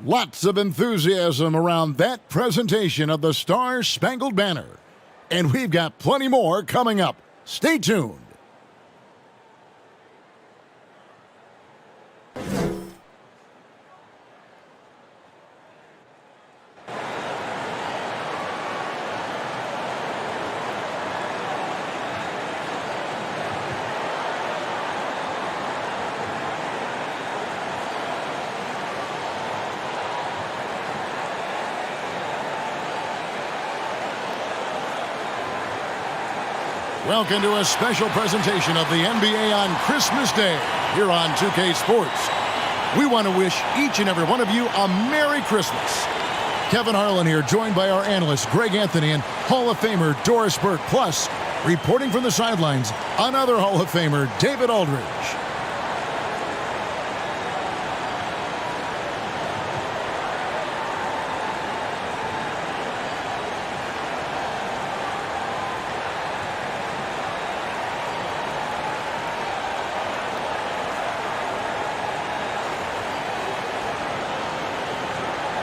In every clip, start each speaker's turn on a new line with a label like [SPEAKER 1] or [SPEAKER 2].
[SPEAKER 1] Lots of enthusiasm around that presentation of the Star-Spangled Banner. And we've got plenty more coming up. Stay tuned. Welcome to a special presentation of the NBA on Christmas Day here on 2K Sports. We want to wish each and every one of you a Merry Christmas. Kevin Harlan here, joined by our analyst Greg Anthony and Hall of Famer Doris Burke. Plus, reporting from the sidelines, another Hall of Famer, David Aldridge.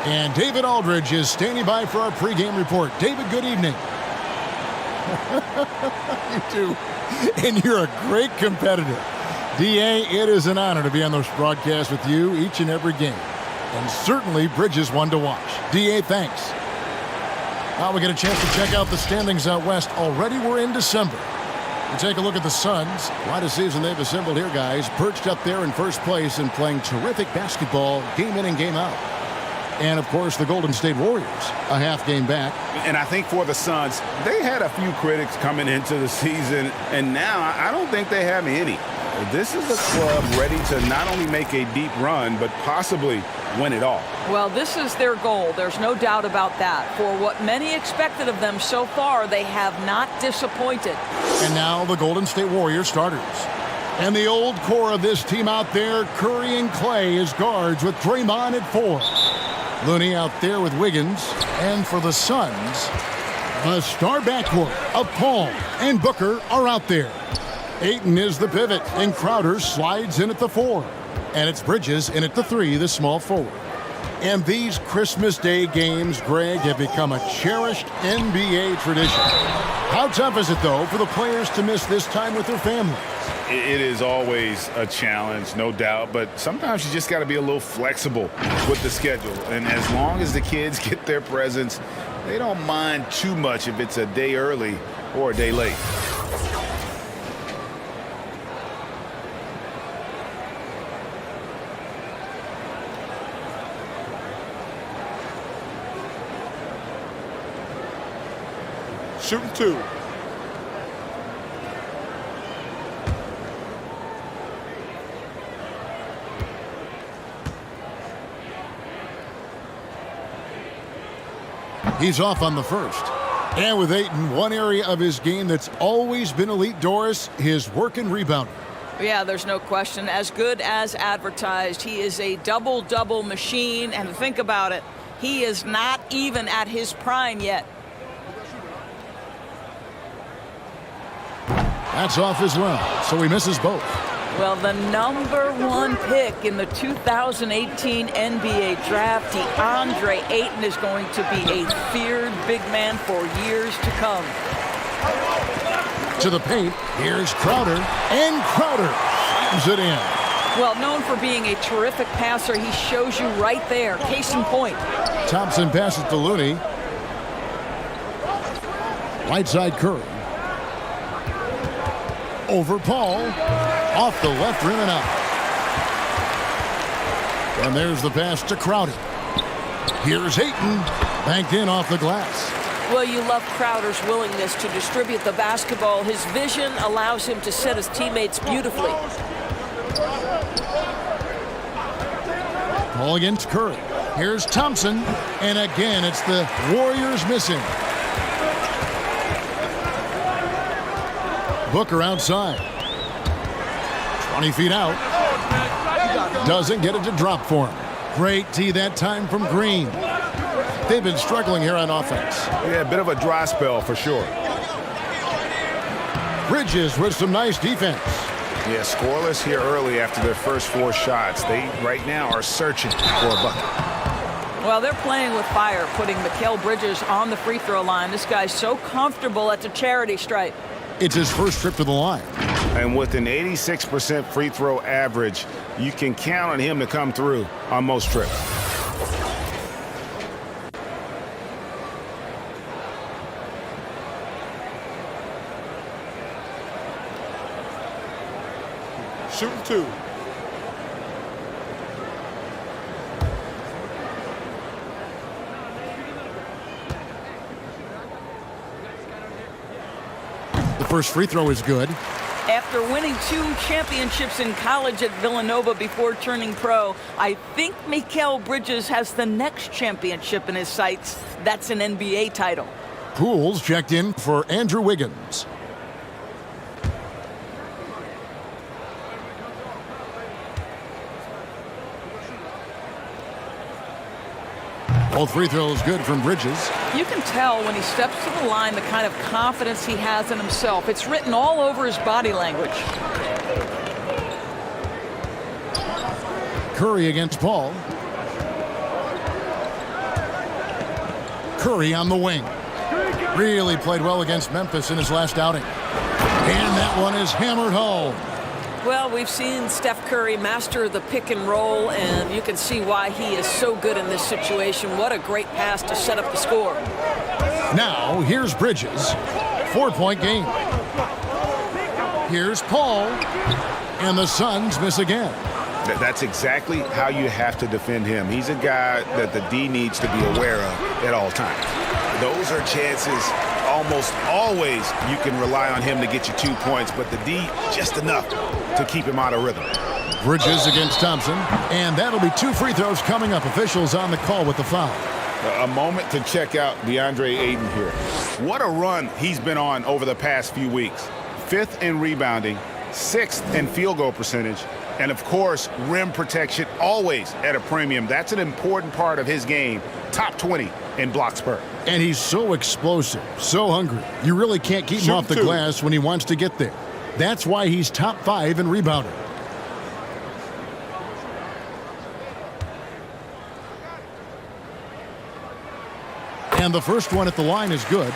[SPEAKER 1] And David Aldridge is standing by for our pregame report. David, good evening. You too. And you're a great competitor. D.A., it is an honor to be on this broadcast with you each and every game. And certainly Bridges one to watch. D.A., thanks. Now we get a chance to check out the standings out west. Already we're in December. We take a look at the Suns. Quite a season they've assembled here, guys. Perched up there in first place and playing terrific basketball game in and game out. And, of course, the Golden State Warriors, a half game back.
[SPEAKER 2] And I think for the Suns, they had a few critics coming into the season, and now I don't think they have any. This is a club ready to not only make a deep run, but possibly win it all.
[SPEAKER 3] Well, this is their goal. There's no doubt about that. For what many expected of them so far, they have not disappointed.
[SPEAKER 1] And now the Golden State Warriors starters. And the old core of this team out there, Curry and Clay as guards with Draymond at 4. Looney out there with Wiggins. And for the Suns, the star backcourt of Paul and Booker are out there. Ayton is the pivot, and Crowder slides in at the 4. And it's Bridges in at the 3, the small forward. And these Christmas Day games, Greg, have become a cherished NBA tradition. How tough is it, though, for the players to miss this time with their families?
[SPEAKER 2] It is always a challenge, no doubt, but sometimes you just got to be a little flexible with the schedule. And as long as the kids get their presents, they don't mind too much if it's a day early or a day late.
[SPEAKER 1] Shooting 2. He's off on the first. And with Ayton, one area of his game that's always been elite, Doris, his work and rebounding.
[SPEAKER 3] Yeah, there's no question. As good as advertised, he is a double-double machine. And think about it, he is not even at his prime yet.
[SPEAKER 1] That's off as well, so he misses both.
[SPEAKER 3] Well, the #1 pick in the 2018 NBA draft, Deandre Ayton, is going to be a feared big man for years to come.
[SPEAKER 1] To the paint, here's Crowder, and Crowder slams it in.
[SPEAKER 3] Well, known for being a terrific passer, he shows you right there. Case in point.
[SPEAKER 1] Thompson passes to Looney. Right side Curry. Over Paul. Off the left rim and out. And there's the pass to Crowder. Here's Ayton. Banked in off the glass.
[SPEAKER 3] Well, you love Crowder's willingness to distribute the basketball. His vision allows him to set his teammates beautifully.
[SPEAKER 1] Ball against Curry. Here's Thompson. And again, it's the Warriors missing. Booker outside. 20 feet out. Doesn't get it to drop for him. Great tee that time from Green. They've been struggling here on offense.
[SPEAKER 2] Yeah, a bit of a dry spell for sure.
[SPEAKER 1] Bridges with some nice defense.
[SPEAKER 2] Yeah, scoreless here early after their first 4 shots. They right now are searching for a bucket.
[SPEAKER 3] Well, they're playing with fire, putting Mikal Bridges on the free throw line. This guy's so comfortable at the charity stripe.
[SPEAKER 1] It's his first trip to the line.
[SPEAKER 2] And with an 86% free throw average, you can count on him to come through on most trips.
[SPEAKER 4] Shooting 2.
[SPEAKER 1] The first free throw is good.
[SPEAKER 3] After winning 2 championships in college at Villanova before turning pro, I think Mikal Bridges has the next championship in his sights. That's an NBA title.
[SPEAKER 1] Pools checked in for Andrew Wiggins. Both free throws good from Bridges.
[SPEAKER 3] You can tell when he steps to the line the kind of confidence he has in himself. It's written all over his body language.
[SPEAKER 1] Curry against Paul. Curry on the wing. Really played well against Memphis in his last outing. And that one is hammered home.
[SPEAKER 5] Well, we've seen Steph Curry master the pick and roll, and you can see why he is so good in this situation. What a great pass to set up the score.
[SPEAKER 1] Now, here's Bridges. 4-point game. Here's Paul. And the Suns miss again.
[SPEAKER 2] That's exactly how you have to defend him. He's a guy that the D needs to be aware of at all times. Those are chances almost always you can rely on him to get you 2 points, but the D just enough to keep him out of rhythm.
[SPEAKER 1] Bridges against Thompson, and that'll be 2 free throws coming up. Officials on the call with the foul.
[SPEAKER 2] A moment to check out Deandre Ayton here. What a run he's been on over the past few weeks. 5th in rebounding, 6th in field goal percentage, and of course, rim protection always at a premium. That's an important part of his game. Top 20 in block spurt.
[SPEAKER 1] And he's so explosive, so hungry. You really can't keep him off the glass when he wants to get there. That's why he's top 5 in rebounding. And the first one at the line is good.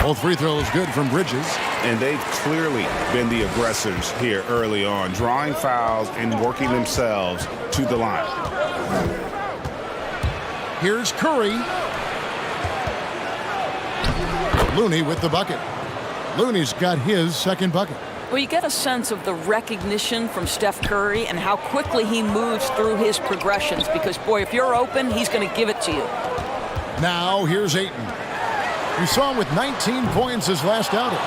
[SPEAKER 1] Both free throws good from Bridges.
[SPEAKER 2] And they've clearly been the aggressors here early on, drawing fouls and working themselves to the line.
[SPEAKER 1] Here's Curry. Looney with the bucket. Looney's got his second bucket.
[SPEAKER 3] Well, you get a sense of the recognition from Steph Curry and how quickly he moves through his progressions because, boy, if you're open, he's going to give it to you.
[SPEAKER 1] Now here's Ayton. You saw him with 19 points his last outing.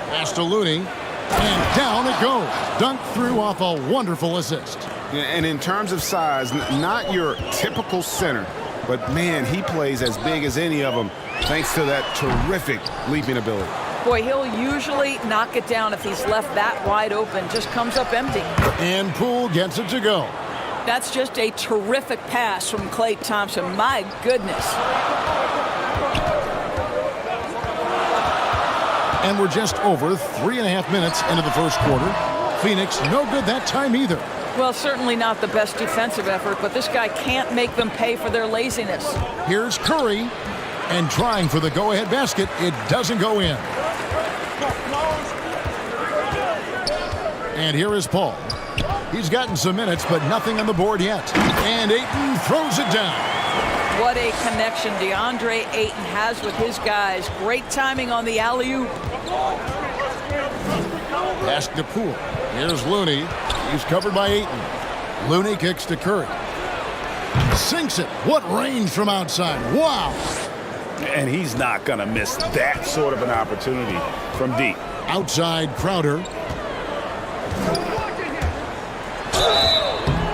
[SPEAKER 1] Pass to Looney. And down it goes. Dunked through off a wonderful assist.
[SPEAKER 2] And in terms of size, not your typical center, but man, he plays as big as any of them thanks to that terrific leaping ability.
[SPEAKER 3] Boy, he'll usually knock it down if he's left that wide open. Just comes up empty.
[SPEAKER 1] And Poole gets it to go.
[SPEAKER 3] That's just a terrific pass from Klay Thompson. My goodness.
[SPEAKER 1] And we're just over 3.5 minutes into the first quarter. Phoenix no good that time either.
[SPEAKER 3] Well, certainly not the best defensive effort, but this guy can't make them pay for their laziness.
[SPEAKER 1] Here's Curry. And trying for the go-ahead basket. It doesn't go in. And here is Paul. He's gotten some minutes, but nothing on the board yet. And Ayton throws it down.
[SPEAKER 3] What a connection Deandre Ayton has with his guys. Great timing on the alley-oop.
[SPEAKER 1] Pass to Poole. Here's Looney. He's covered by Ayton. Looney kicks to Curry. Sinks it. What range from outside. Wow.
[SPEAKER 2] And he's not going to miss that sort of an opportunity from deep.
[SPEAKER 1] Outside Crowder.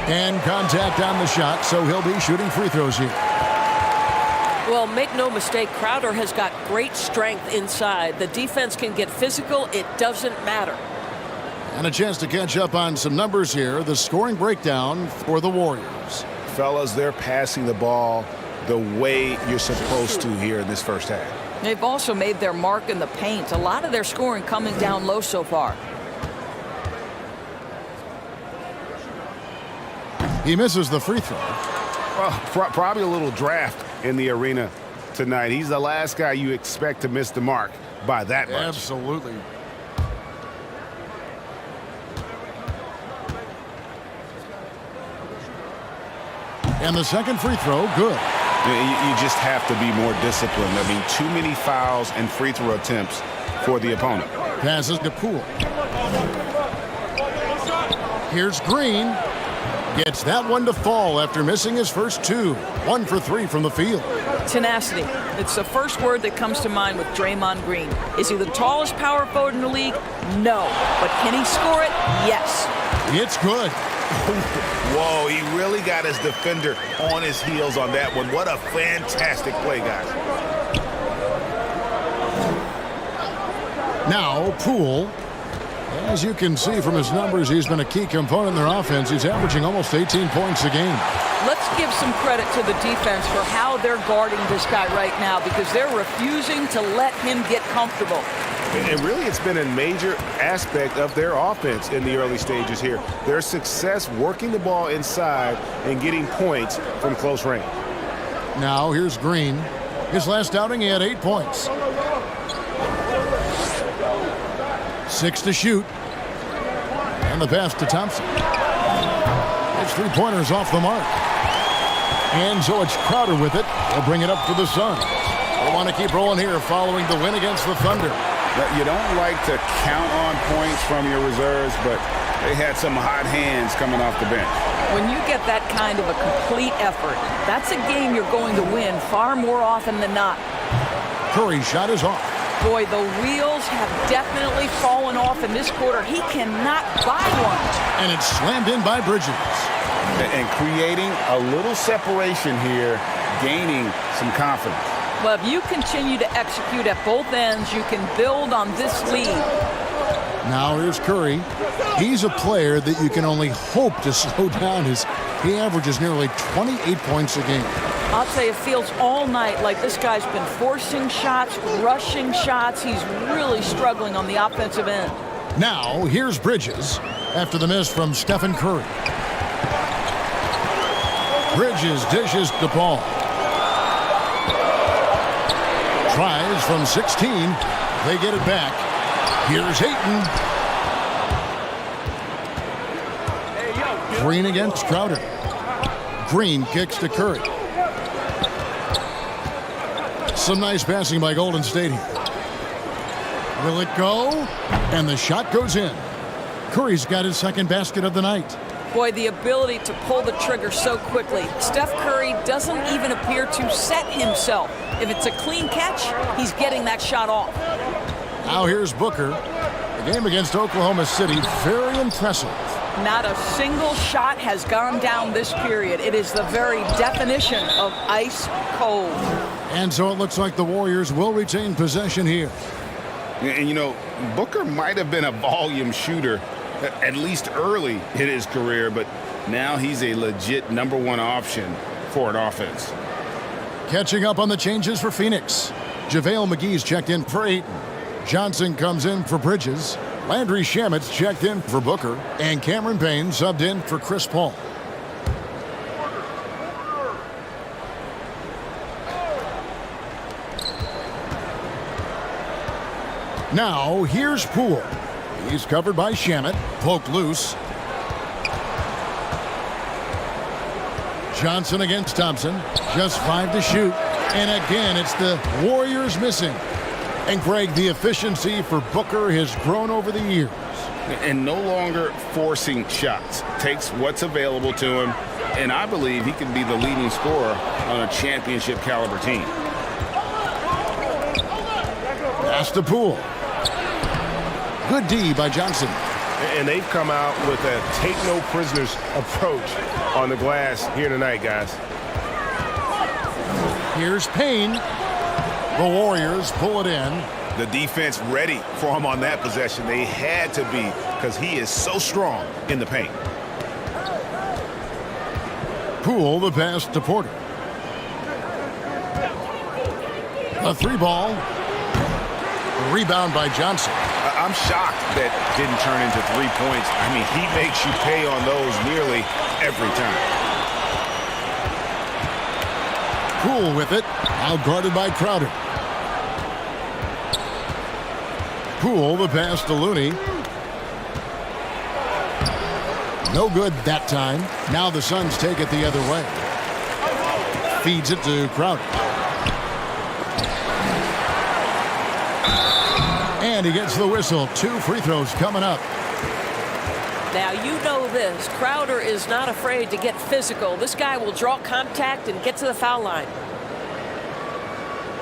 [SPEAKER 1] And contact on the shot, so he'll be shooting free throws here.
[SPEAKER 3] Well,
[SPEAKER 5] Well, make no mistake, Crowder has got great strength inside. The defense can get physical. It doesn't matter.
[SPEAKER 1] And a chance to catch up on some numbers here. The scoring breakdown for the Warriors.
[SPEAKER 2] Fellas, they're passing the ball the way you're supposed to here in this first half.
[SPEAKER 3] They've also made their mark in the paint. A lot of their scoring coming down low so far.
[SPEAKER 1] He misses the free throw.
[SPEAKER 2] Well, probably a little draft in the arena tonight. He's the last guy you expect to miss the mark by that much.
[SPEAKER 1] Absolutely. And the second free throw, good.
[SPEAKER 2] You just have to be more disciplined. I mean, too many fouls and free throw attempts for the opponent.
[SPEAKER 1] Passes to Poole. Here's Green. Gets that one to fall after missing his first two. 1 for 3 from the field.
[SPEAKER 3] Tenacity. It's the first word that comes to mind with Draymond Green. Is he the tallest power forward in the league? No. But can he score it? Yes.
[SPEAKER 1] It's good.
[SPEAKER 2] Whoa, he really got his defender on his heels on that one. What a fantastic play, guys.
[SPEAKER 1] Now, Poole. As you can see from his numbers, he's been a key component in their offense. He's averaging almost 18 points a game.
[SPEAKER 3] Let's give some credit to the defense for how they're guarding this guy right now because they're refusing to let him get comfortable.
[SPEAKER 2] And really, it's been a major aspect of their offense in the early stages here. Their success working the ball inside and getting points from close range.
[SPEAKER 1] Now, here's Green. His last outing, he had 8 points. 6 to shoot. And the pass to Thompson. His three-pointers off the mark. And so it's Crowder with it. They'll bring it up for the Suns. They want to keep rolling here following the win against the Thunder.
[SPEAKER 2] You don't like to count on points from your reserves, but they had some hot hands coming off the bench.
[SPEAKER 3] When you get that kind of a complete effort, that's a game you're going to win far more often than not.
[SPEAKER 1] Curry's shot is off.
[SPEAKER 3] Boy, the wheels have definitely fallen off in this quarter. He cannot buy one.
[SPEAKER 1] And it's slammed in by Bridges.
[SPEAKER 2] And creating a little separation here, gaining some confidence.
[SPEAKER 3] Well, if you continue to execute at both ends, you can build on this lead.
[SPEAKER 1] Now here's Curry. He's a player that you can only hope to slow down. He averages nearly 28 points a game.
[SPEAKER 3] I'll tell you, it feels all night like this guy's been forcing shots, rushing shots. He's really struggling on the offensive end.
[SPEAKER 1] Now, here's Bridges after the miss from Stephen Curry. Bridges dishes the ball. Tries from 16. They get it back. Here's Ayton. Green against Crowder. Green kicks to Curry. Some nice passing by Golden State here. Will it go? And the shot goes in. Curry's got his second basket of the night.
[SPEAKER 5] Boy, the ability to pull the trigger so quickly. Steph Curry doesn't even appear to set himself. If it's a clean catch, he's getting that shot off.
[SPEAKER 1] Now here's Booker. The game against Oklahoma City, very impressive.
[SPEAKER 3] Not a single shot has gone down this period. It is the very definition of ice cold.
[SPEAKER 1] And so it looks like the Warriors will retain possession here.
[SPEAKER 2] And, you know, Booker might have been a volume shooter, at least early in his career, but now he's a legit #1 option for an offense.
[SPEAKER 1] Catching up on the changes for Phoenix. JaVale McGee's checked in for Ayton. Johnson comes in for Bridges. Landry Shamet's checked in for Booker. And Cameron Payne subbed in for Chris Paul. Now, here's Poole. He's covered by Shamet. Poked loose. Johnson against Thompson. Just 5 to shoot. And again, it's the Warriors missing. And Greg, the efficiency for Booker has grown over the years.
[SPEAKER 2] And no longer forcing shots. Takes what's available to him. And I believe he can be the leading scorer on a championship caliber team.
[SPEAKER 1] Pass to Poole. Good D by Johnson.
[SPEAKER 2] And they've come out with a take-no-prisoners approach on the glass here tonight, guys.
[SPEAKER 1] Here's Payne. The Warriors pull it in.
[SPEAKER 2] The defense ready for him on that possession. They had to be because he is so strong in the paint.
[SPEAKER 1] Poole the pass to Porter. A 3-ball. Rebound by Johnson.
[SPEAKER 2] I'm shocked that didn't turn into 3 points. I mean, he makes you pay on those nearly every time.
[SPEAKER 1] Poole with it. Out guarded by Crowder. Poole the pass to Looney. No good that time. Now the Suns take it the other way. Feeds it to Crowder. And he gets the whistle. 2 free throws coming up.
[SPEAKER 5] Now you know this. Crowder is not afraid to get physical. This guy will draw contact and get to the foul line.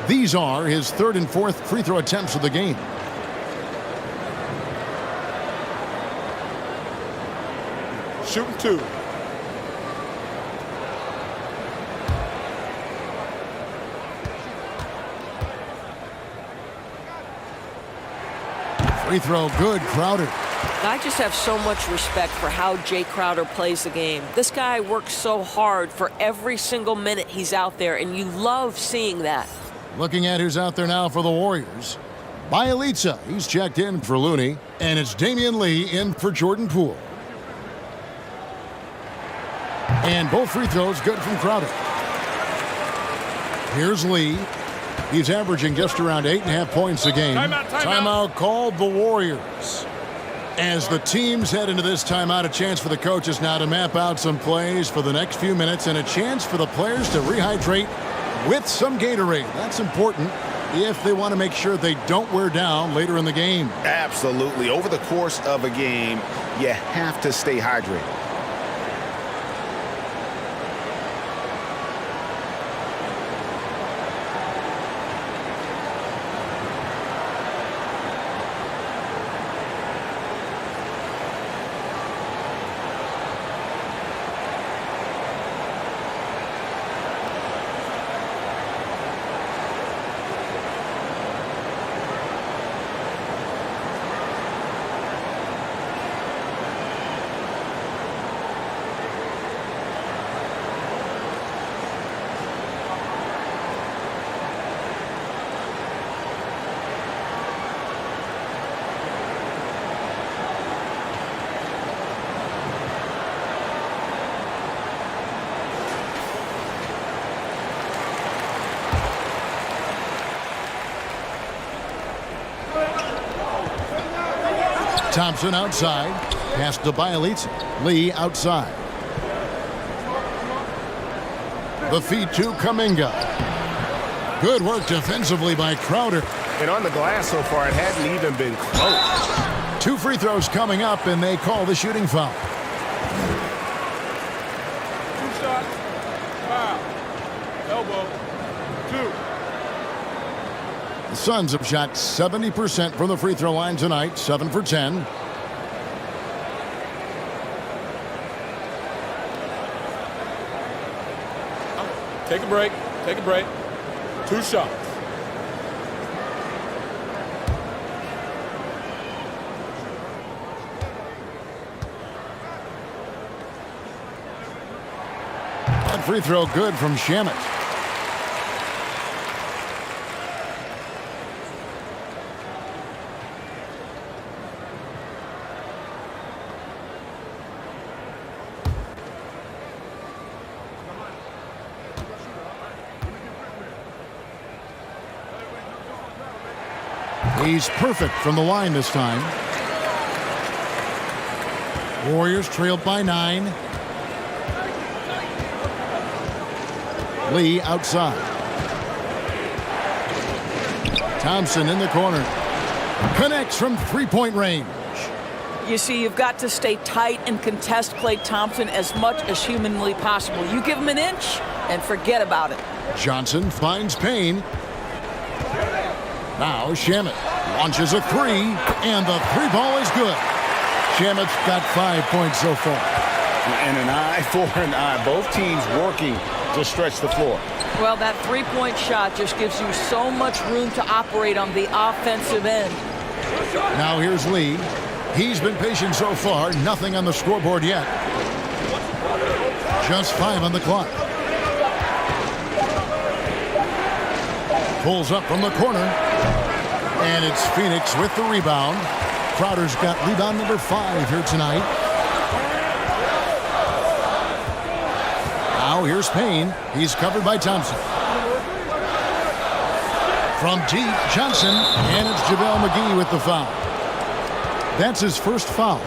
[SPEAKER 1] These are his 3rd and 4th free throw attempts of the game.
[SPEAKER 4] Shooting 2.
[SPEAKER 1] Free throw good, Crowder.
[SPEAKER 5] I just have so much respect for how Jay Crowder plays the game. This guy works so hard for every single minute he's out there, and you love seeing that.
[SPEAKER 1] Looking at who's out there now for the Warriors. Bielitsa, he's checked in for Looney. And it's Damian Lee in for Jordan Poole. And both free throws good from Crowder. Here's Lee. He's averaging just around 8.5 points a game. Timeout called the Warriors. As the teams head into this timeout, a chance for the coaches now to map out some plays for the next few minutes and a chance for the players to rehydrate with some Gatorade. That's important if they want to make sure they don't wear down later in the game.
[SPEAKER 2] Absolutely. Over the course of a game, you have to stay hydrated.
[SPEAKER 1] Thompson outside. Pass to Bielitsa. Lee outside. The feed to Kuminga. Good work defensively by Crowder.
[SPEAKER 2] And on the glass so far, it hadn't even been close.
[SPEAKER 1] 2 free throws coming up, and they call the shooting foul.
[SPEAKER 4] 2 shots. Foul. Elbow. 2.
[SPEAKER 1] The Suns have shot 70% from the free throw line tonight, 7 for 10.
[SPEAKER 4] Take a break. Take a break. 2 shots.
[SPEAKER 1] That free throw good from Shamet. He's perfect from the line this time. Warriors trailed by 9. Lee outside. Thompson in the corner. Connects from 3-point range.
[SPEAKER 3] You see, you've got to stay tight and contest Klay Thompson as much as humanly possible. You give him an inch and forget about it.
[SPEAKER 1] Johnson finds Payne. Now Shamet launches a 3, and the 3 ball is good. Shamet's got 5 points so far.
[SPEAKER 2] And an eye for an eye. Both teams working to stretch the floor.
[SPEAKER 3] Well, that three-point shot just gives you so much room to operate on the offensive end.
[SPEAKER 1] Now here's Lee. He's been patient so far. Nothing on the scoreboard yet. Just 5 on the clock. Pulls up from the corner. And it's Phoenix with the rebound. Crowder's got rebound number 5 here tonight. Now here's Payne. He's covered by Thompson. From deep, Johnson. And it's JaVale McGee with the foul. That's his first foul.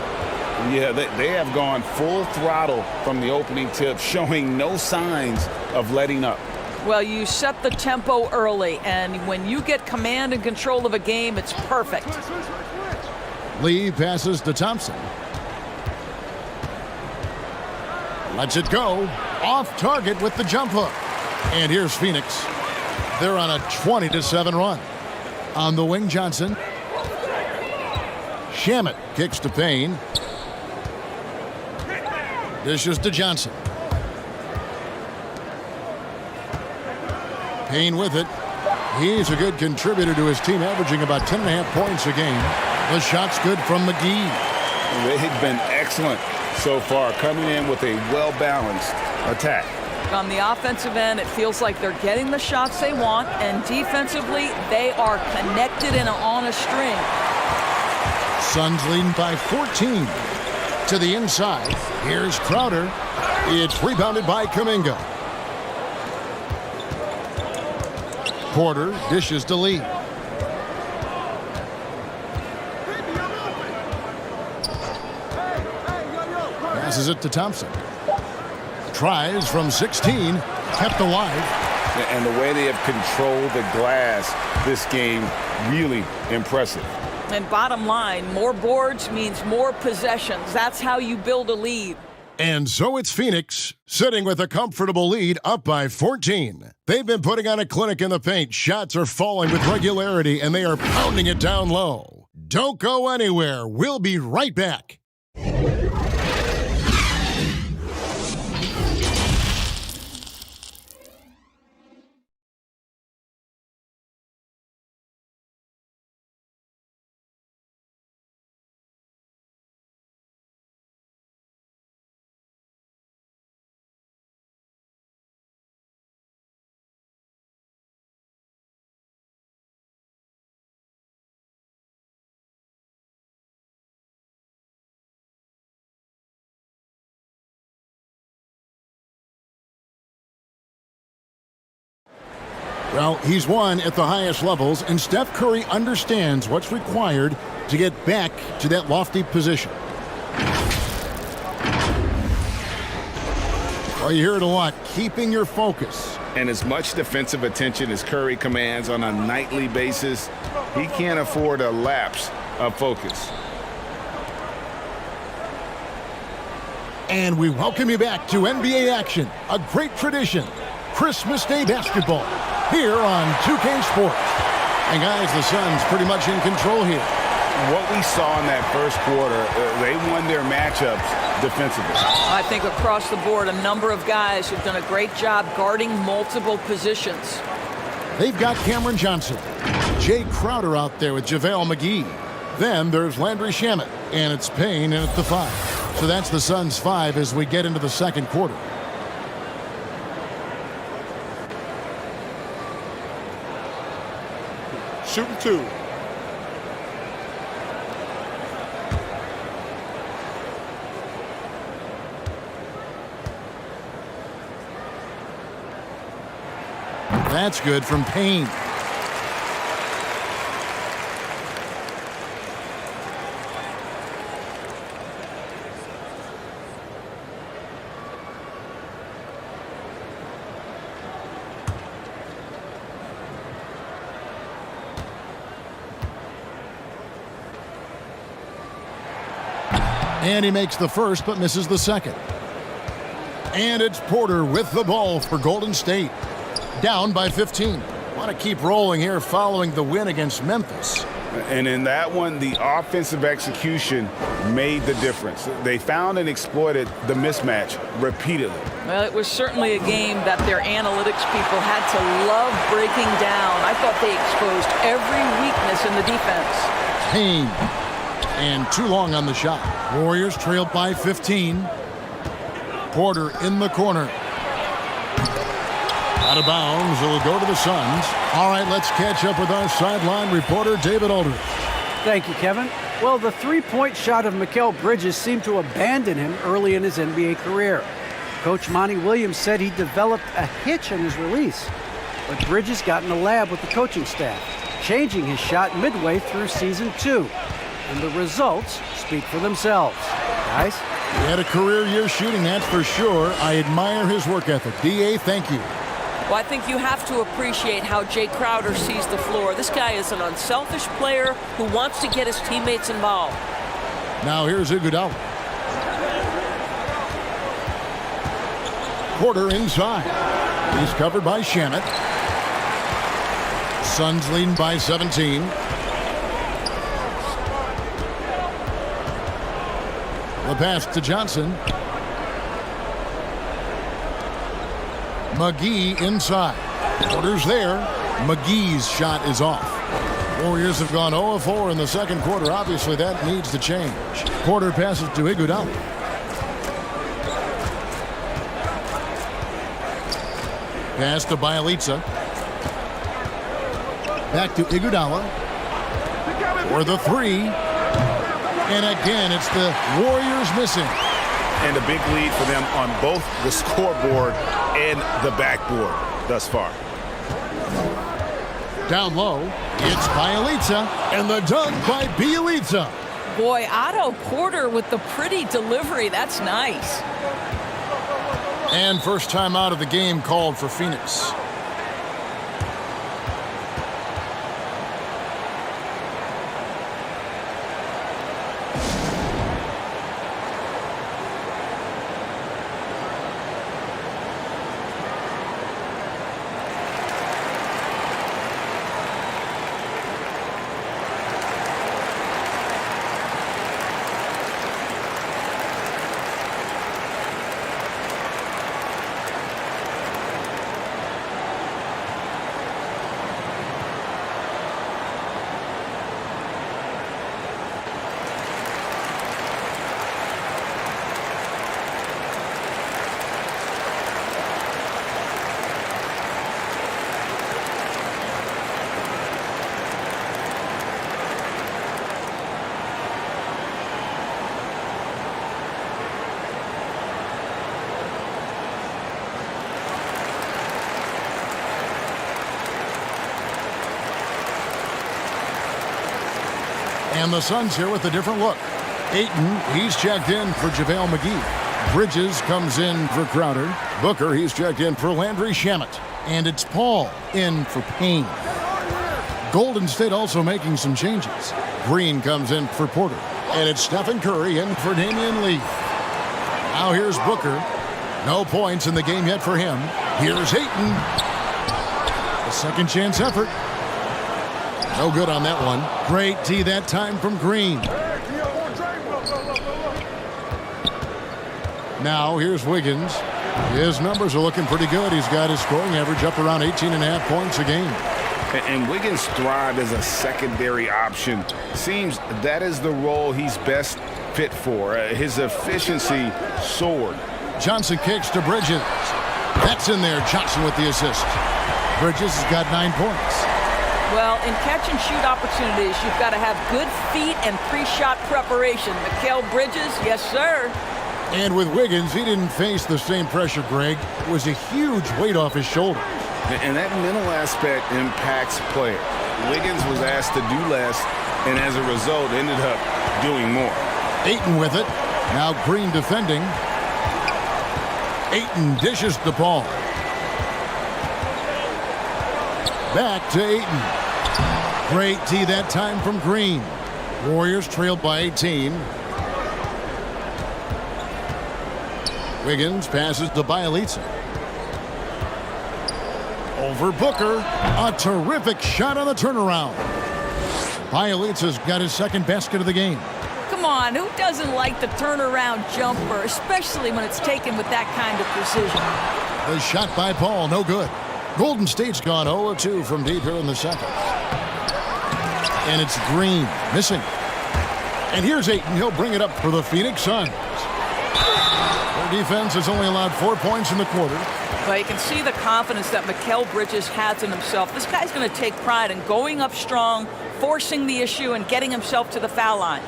[SPEAKER 2] Yeah, they have gone full throttle from the opening tip, showing no signs of letting up.
[SPEAKER 3] Well, you set the tempo early, and when you get command and control of a game, it's perfect.
[SPEAKER 1] Lee passes to Thompson. Lets it go. Off target with the jump hook. And here's Phoenix. They're on a 20-7 run. On the wing, Johnson. Shamet kicks to Payne. Dishes to Johnson. Payne with it. He's a good contributor to his team, averaging about 10.5 points a game. The shot's good from McGee.
[SPEAKER 2] They've been excellent so far, coming in with a well-balanced attack.
[SPEAKER 3] On the offensive end, it feels like they're getting the shots they want, and defensively, they are connected and on a string.
[SPEAKER 1] Suns leading by 14. To the inside. Here's Crowder. It's rebounded by Kuminga. Porter dishes to Lee. Passes it to Thompson. Tries from 16. Kept alive.
[SPEAKER 2] And the way they have controlled the glass this game, really impressive.
[SPEAKER 3] And bottom line, more boards means more possessions. That's how you build a lead.
[SPEAKER 1] And so it's Phoenix, sitting with a comfortable lead, up by 14. They've been putting on a clinic in the paint. Shots are falling with regularity, and they are pounding it down low. Don't go anywhere. We'll be right back. Well, he's won at the highest levels, and Steph Curry understands what's required to get back to that lofty position. Well, you hear it a lot, keeping your focus.
[SPEAKER 2] And as much defensive attention as Curry commands on a nightly basis, he can't afford a lapse of focus.
[SPEAKER 1] And we welcome you back to NBA action, a great tradition, Christmas Day basketball, here on 2K Sports. And guys, the Suns pretty much in control here.
[SPEAKER 2] What we saw in that first quarter, they won their matchups defensively.
[SPEAKER 3] I think across the board, a number of guys who've done a great job guarding multiple positions.
[SPEAKER 1] They've got Cameron Johnson, Jay Crowder out there with JaVale McGee. Then there's Landry Shamet, and it's Payne in at the 5. So that's the Suns' 5 as we get into the second quarter.
[SPEAKER 4] Shooting 2.
[SPEAKER 1] That's good from Payne. And he makes the first but misses the second. And it's Porter with the ball for Golden State. Down by 15. Want to keep rolling here following the win against Memphis.
[SPEAKER 2] And in that one, the offensive execution made the difference. They found and exploited the mismatch repeatedly.
[SPEAKER 3] Well, it was certainly a game that their analytics people had to love breaking down. I thought they exposed every weakness in the defense.
[SPEAKER 1] Payne. And too long on the shot. Warriors trailed by 15. Porter in the corner. Out of bounds. It'll go to the Suns. All right, let's catch up with our sideline reporter, David Aldridge.
[SPEAKER 6] Thank you, Kevin. Well, the three-point shot of Mikal Bridges seemed to abandon him early in his NBA career. Coach Monty Williams said he developed a hitch in his release. But Bridges got in the lab with the coaching staff, changing his shot midway through season 2. And the results speak for themselves. Guys?
[SPEAKER 1] He had a career year shooting, that's for sure. I admire his work ethic. D.A., thank you.
[SPEAKER 5] Well, I think you have to appreciate how Jay Crowder sees the floor. This guy is an unselfish player who wants to get his teammates involved.
[SPEAKER 1] Now here's Iguodala. Porter inside. He's covered by Shamet. Suns leading by 17. The pass to Johnson. McGee inside. Porter's there. McGee's shot is off. Warriors have gone 0-4 in the second quarter. Obviously, that needs to change. Porter passes to Iguodala. Pass to Bielitsa. Back to Iguodala. For the three. And again, it's the Warriors missing.
[SPEAKER 2] And a big lead for them on both the scoreboard and the backboard thus far.
[SPEAKER 1] Down low, it's Bielitsa, and the dunk by Bielitsa.
[SPEAKER 5] Boy, Otto Porter with the pretty delivery. That's nice.
[SPEAKER 1] And first time out of the game called for Phoenix. And the Suns here with a different look. Ayton, he's checked in for JaVale McGee. Bridges comes in for Crowder. Booker, he's checked in for Landry Shamet. And it's Paul in for Payne. Golden State also making some changes. Green comes in for Porter. And it's Stephen Curry in for Damian Lee. Now here's Booker. No points in the game yet for him. Here's Ayton. A second chance effort. No good on that one. Great tee that time from Green. Now here's Wiggins. His numbers are looking pretty good. He's got his scoring average up around 18.5 points a game.
[SPEAKER 2] And Wiggins thrived as a secondary option. Seems that is the role he's best fit for. His efficiency soared.
[SPEAKER 1] Johnson kicks to Bridges. That's in there. Johnson with the assist. Bridges has got 9 points.
[SPEAKER 3] Well, in catch-and-shoot opportunities, you've got to have good feet and pre-shot preparation. Mikal Bridges, yes, sir.
[SPEAKER 1] And with Wiggins, he didn't face the same pressure, Greg. It was a huge weight off his shoulder.
[SPEAKER 2] And that mental aspect impacts players. Wiggins was asked to do less, and as a result, ended up doing more.
[SPEAKER 1] Ayton with it. Now Green defending. Ayton dishes the ball. Back to Ayton. Great tee that time from Green. Warriors trailed by 18. Wiggins passes to Bielitsa. Over Booker. A terrific shot on the turnaround. Pialitz has got his second basket of the game.
[SPEAKER 5] Come on, who doesn't like the turnaround jumper, especially when it's taken with that kind of precision?
[SPEAKER 1] The shot by Paul, no good. Golden State's gone 0-2 from deep here in the second. And it's Green, missing. And here's Ayton. He'll bring it up for the Phoenix Suns. Their defense has only allowed 4 points in the quarter.
[SPEAKER 3] Well, you can see the confidence that Mikal Bridges has in himself. This guy's going to take pride in going up strong, forcing the issue, and getting himself to the foul line.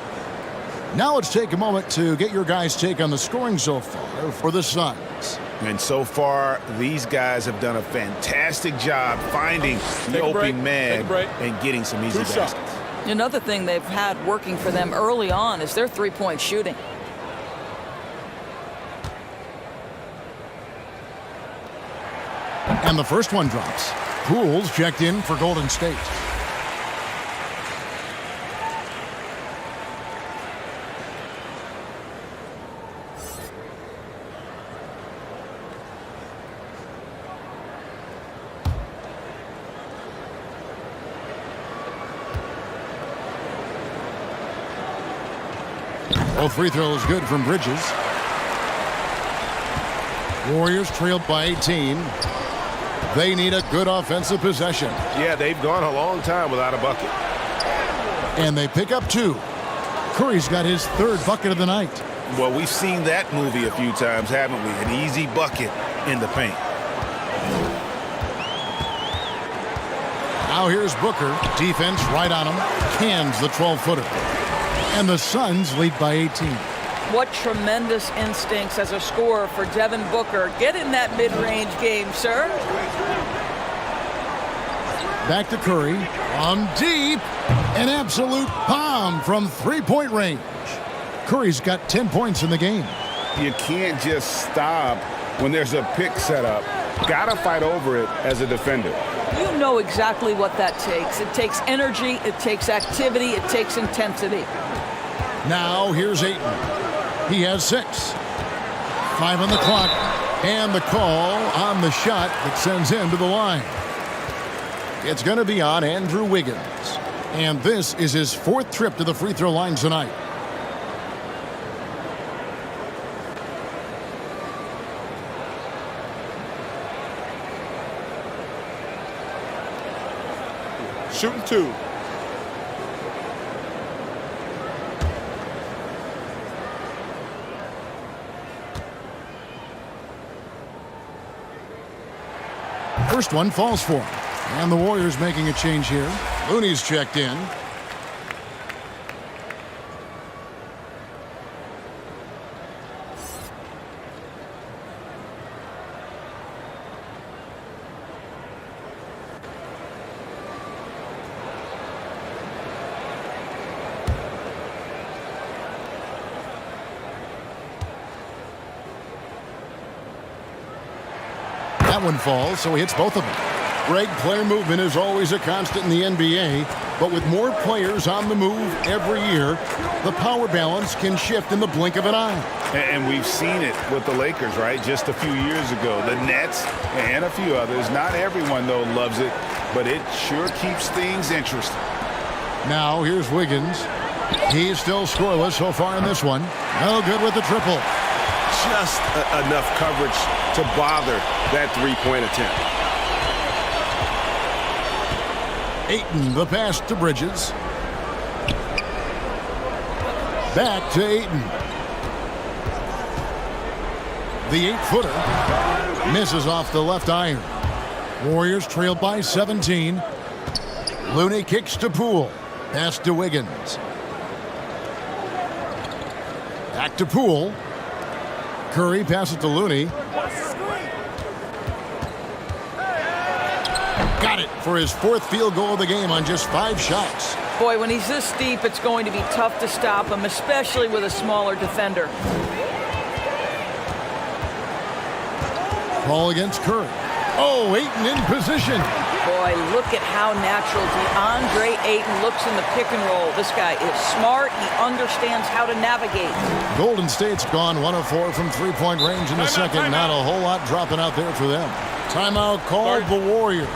[SPEAKER 1] Now let's take a moment to get your guys' take on the scoring so far for the Suns.
[SPEAKER 2] And so far, these guys have done a fantastic job finding the open man and getting some easy baskets.
[SPEAKER 3] Another thing they've had working for them early on is their three-point shooting.
[SPEAKER 1] And the first one drops. Poole's checked in for Golden State. Both free throws good from Bridges. Warriors trailed by 18. They need a good offensive possession.
[SPEAKER 7] Yeah, they've gone a long time without a bucket.
[SPEAKER 1] And they pick up 2. Curry's got his third bucket of the night.
[SPEAKER 2] Well, we've seen that movie a few times, haven't we? An easy bucket in the paint.
[SPEAKER 1] Now here's Booker. Defense right on him. Cans the 12-footer. And the Suns lead by 18.
[SPEAKER 3] What tremendous instincts as a scorer for Devin Booker. Get in that mid-range game, sir.
[SPEAKER 1] Back to Curry. On deep. An absolute bomb from three-point range. Curry's got 10 points in the game.
[SPEAKER 2] You can't just stop when there's a pick set up. Gotta fight over it as a defender.
[SPEAKER 3] You know exactly what that takes. It takes energy, it takes activity, it takes intensity.
[SPEAKER 1] Now here's Ayton. He has 6. 5 on the clock. And the call on the shot that sends him to the line. It's going to be on Andrew Wiggins. And this is his 4th trip to the free throw line tonight.
[SPEAKER 4] Shooting 2.
[SPEAKER 1] First one falls for him. And the Warriors making a change here. Looney's checked in. That one falls, so he hits both of them. Greg, player movement is always a constant in the NBA, but with more players on the move every year, the power balance can shift in the blink of an eye.
[SPEAKER 2] And we've seen it with the Lakers, right? Just a few years ago. The Nets and a few others. Not everyone, though, loves it, but it sure keeps things interesting.
[SPEAKER 1] Now here's Wiggins. He's still scoreless so far in this one. No good with the triple.
[SPEAKER 7] Just enough coverage to bother that three-point attempt.
[SPEAKER 1] Ayton, the pass to Bridges. Back to Ayton. The 8-footer misses off the left iron. Warriors trail by 17. Looney kicks to Poole. Pass to Wiggins. Back to Poole. Curry passes to Looney. Got it for his 4th field goal of the game on just 5 shots.
[SPEAKER 3] Boy, when he's this deep, it's going to be tough to stop him, especially with a smaller defender.
[SPEAKER 1] Ball against Curry. Oh, Ayton in position.
[SPEAKER 3] Boy, look at how natural Deandre Ayton looks in the pick and roll. This guy is smart. He understands how to navigate.
[SPEAKER 1] Golden State's gone 1 of 4 from three-point range in the second. Not a whole lot dropping out there for them. Timeout called the Warriors.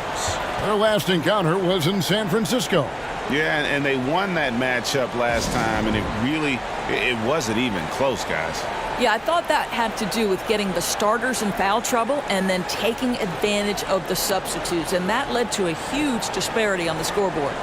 [SPEAKER 1] Their last encounter was in San Francisco.
[SPEAKER 7] Yeah, and they won that matchup last time, and it wasn't even close, guys.
[SPEAKER 5] Yeah, I thought that had to do with getting the starters in foul trouble and then taking advantage of the substitutes, and that led to a huge disparity on the scoreboard.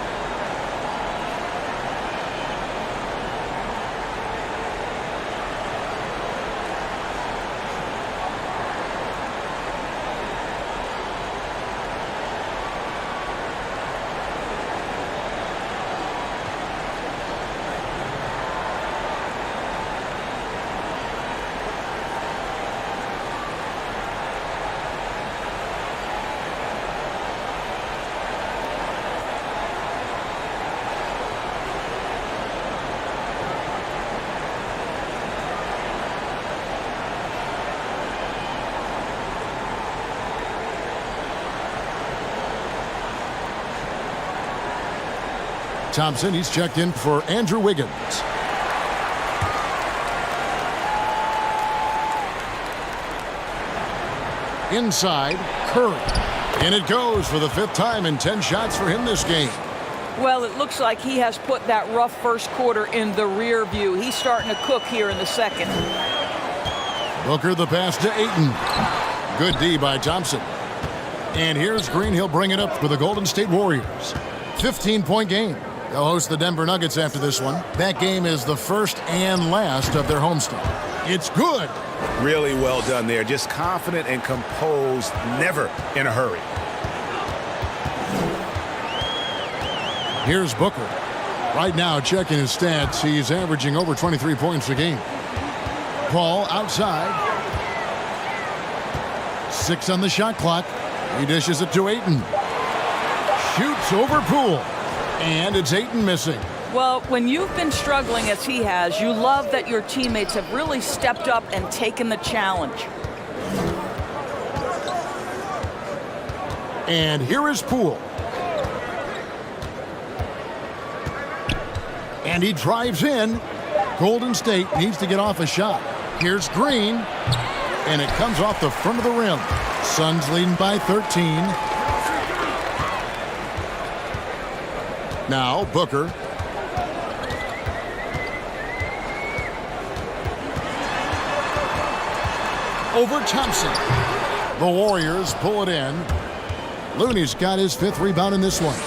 [SPEAKER 1] Thompson, he's checked in for Andrew Wiggins. Inside, Curry. And it goes for the 5th time in 10 shots for him this game.
[SPEAKER 3] Well, it looks like he has put that rough first quarter in the rear view. He's starting to cook here in the second.
[SPEAKER 1] Booker the pass to Ayton. Good D by Thompson. And here's Green. He'll bring it up for the Golden State Warriors. 15-point game. They'll host the Denver Nuggets after this one. That game is the first and last of their homestand. It's good.
[SPEAKER 7] Really well done there. Just confident and composed, never in a hurry.
[SPEAKER 1] Here's Booker. Right now, checking his stats, he's averaging over 23 points a game. Paul outside. 6 on the shot clock. He dishes it to Ayton. Shoots over Poole. And it's Ayton missing.
[SPEAKER 3] Well, when you've been struggling as he has, you love that your teammates have really stepped up and taken the challenge.
[SPEAKER 1] And here is Poole. And he drives in. Golden State needs to get off a shot. Here's Green. And it comes off the front of the rim. Suns leading by 13. Now Booker. Over Thompson. The Warriors pull it in. Looney's got his 5th rebound in this one.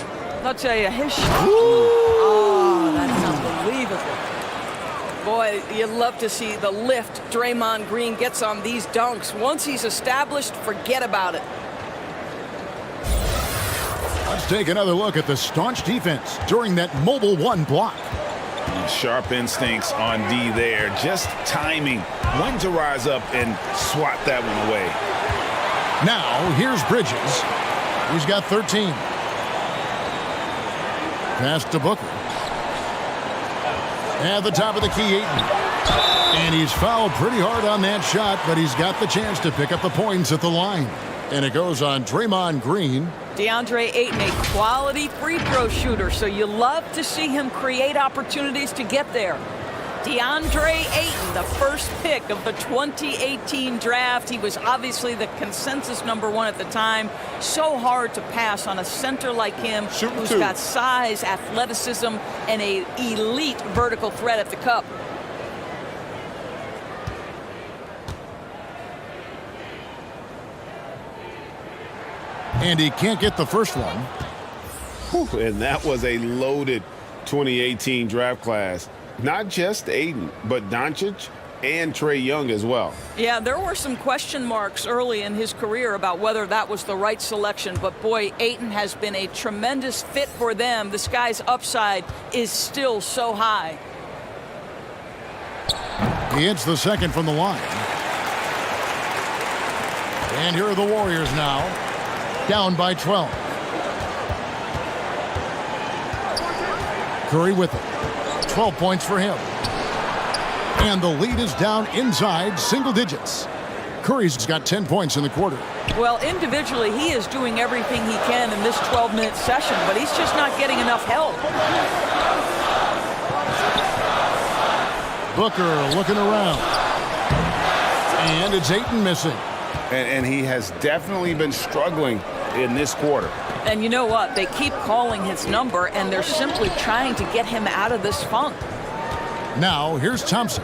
[SPEAKER 3] I'll tell you, his shot. Oh, that's unbelievable. Boy, you love to see the lift Draymond Green gets on these dunks. Once he's established, forget about it.
[SPEAKER 1] Let's take another look at the staunch defense during that mobile 1 block.
[SPEAKER 2] Sharp instincts on D there. Just timing when to rise up and swat that one away.
[SPEAKER 1] Now, here's Bridges. He's got 13. Pass to Booker. At the top of the key, Ayton. And he's fouled pretty hard on that shot, but he's got the chance to pick up the points at the line. And it goes on Draymond Green.
[SPEAKER 3] Deandre Ayton, a quality free throw shooter, so you love to see him create opportunities to get there. Deandre Ayton, the first pick of the 2018 draft. He was obviously the consensus #1 at the time. So hard to pass on a center like him who's got size, athleticism, and an elite vertical threat at the cup.
[SPEAKER 1] And he can't get the first one.
[SPEAKER 7] Whew, and that was a loaded 2018 draft class. Not just Ayton, but Doncic and Trae Young as well.
[SPEAKER 3] Yeah, there were some question marks early in his career about whether that was the right selection. But, boy, Ayton has been a tremendous fit for them. This guy's upside is still so high.
[SPEAKER 1] He hits the second from the line. And here are the Warriors now. Down by 12. Curry with it. 12 points for him. And the lead is down inside single digits. Curry's got 10 points in the quarter.
[SPEAKER 3] Well, individually, he is doing everything he can in this 12-minute session, but he's just not getting enough help.
[SPEAKER 1] Booker looking around. And it's Ayton missing.
[SPEAKER 7] And he has definitely been struggling
[SPEAKER 2] in this quarter.
[SPEAKER 3] And you know what? They keep calling his number, and they're simply trying to get him out of this funk.
[SPEAKER 1] Now, here's Thompson.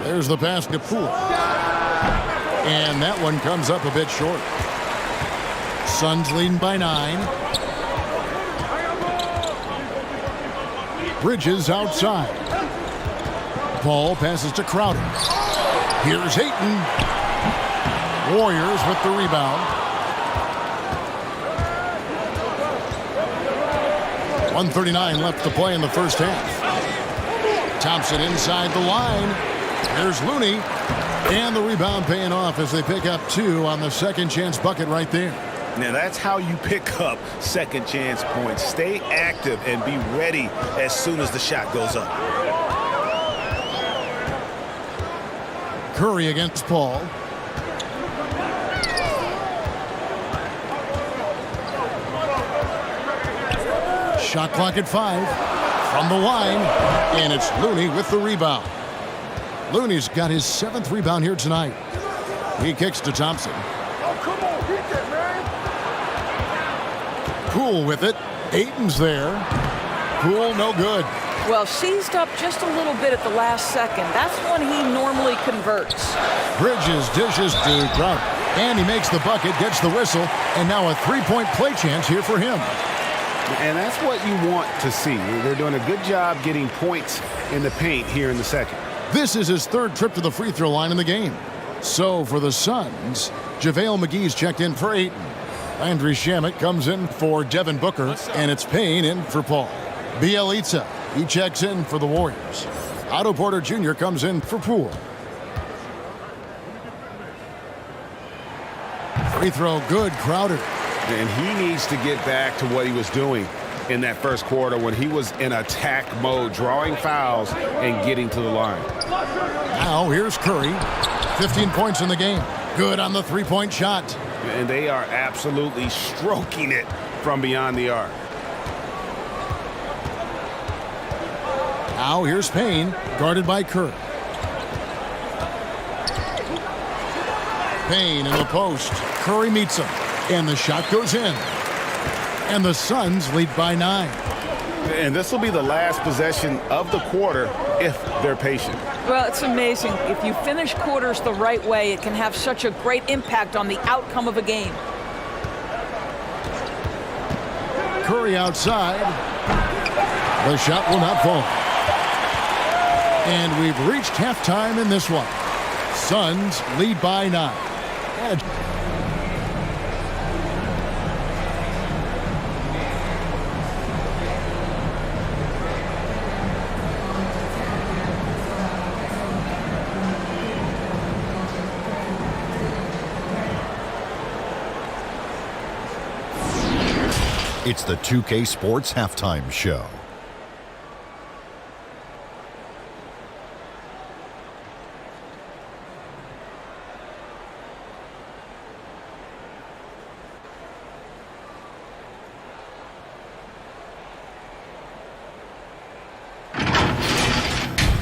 [SPEAKER 1] There's the pass to Poole. And that one comes up a bit short. Suns leading by 9. Bridges outside. Paul passes to Crowder. Here's Ayton. Warriors with the rebound. 1:39 left to play in the first half. Thompson inside the line. Here's Looney. And the rebound paying off as they pick up 2 on the second chance bucket right there.
[SPEAKER 2] Now that's how you pick up second chance points. Stay active and be ready as soon as the shot goes up.
[SPEAKER 1] Curry against Paul. Shot clock at 5. From the line. And it's Looney with the rebound. Looney's got his 7th rebound here tonight. He kicks to Thompson.
[SPEAKER 8] Oh, come on, hit that, man.
[SPEAKER 1] Poole with it. Ayton's there. Poole no good.
[SPEAKER 3] Well, seized up just a little bit at the last second. That's when he normally converts.
[SPEAKER 1] Bridges dishes to Crowder. And he makes the bucket, gets the whistle, and now a 3-point play chance here for him.
[SPEAKER 7] And that's what you want to see. They're doing a good job getting points in the paint here in the second.
[SPEAKER 1] This is his 3rd trip to the free throw line in the game. So for the Suns, JaVale McGee's checked in for Ayton. Landry Shamet comes in for Devin Booker, and it's Payne in for Paul. Bielitsa, he checks in for the Warriors. Otto Porter Jr. comes in for Poole. Free throw good, Crowder.
[SPEAKER 7] And he needs to get back to what he was doing in that first quarter when he was in attack mode, drawing fouls and getting to the line.
[SPEAKER 1] Now here's Curry. 15 points in the game. Good on the 3-point shot.
[SPEAKER 7] And they are absolutely stroking it from beyond the arc.
[SPEAKER 1] Now here's Payne, guarded by Curry. Payne in the post. Curry meets him. And the shot goes in. And the Suns lead by 9.
[SPEAKER 2] And this will be the last possession of the quarter if they're patient.
[SPEAKER 3] Well, it's amazing. If you finish quarters the right way, it can have such a great impact on the outcome of a game.
[SPEAKER 1] Curry outside. The shot will not fall. And we've reached halftime in this one. Suns lead by 9. And
[SPEAKER 9] it's the 2K Sports Halftime Show.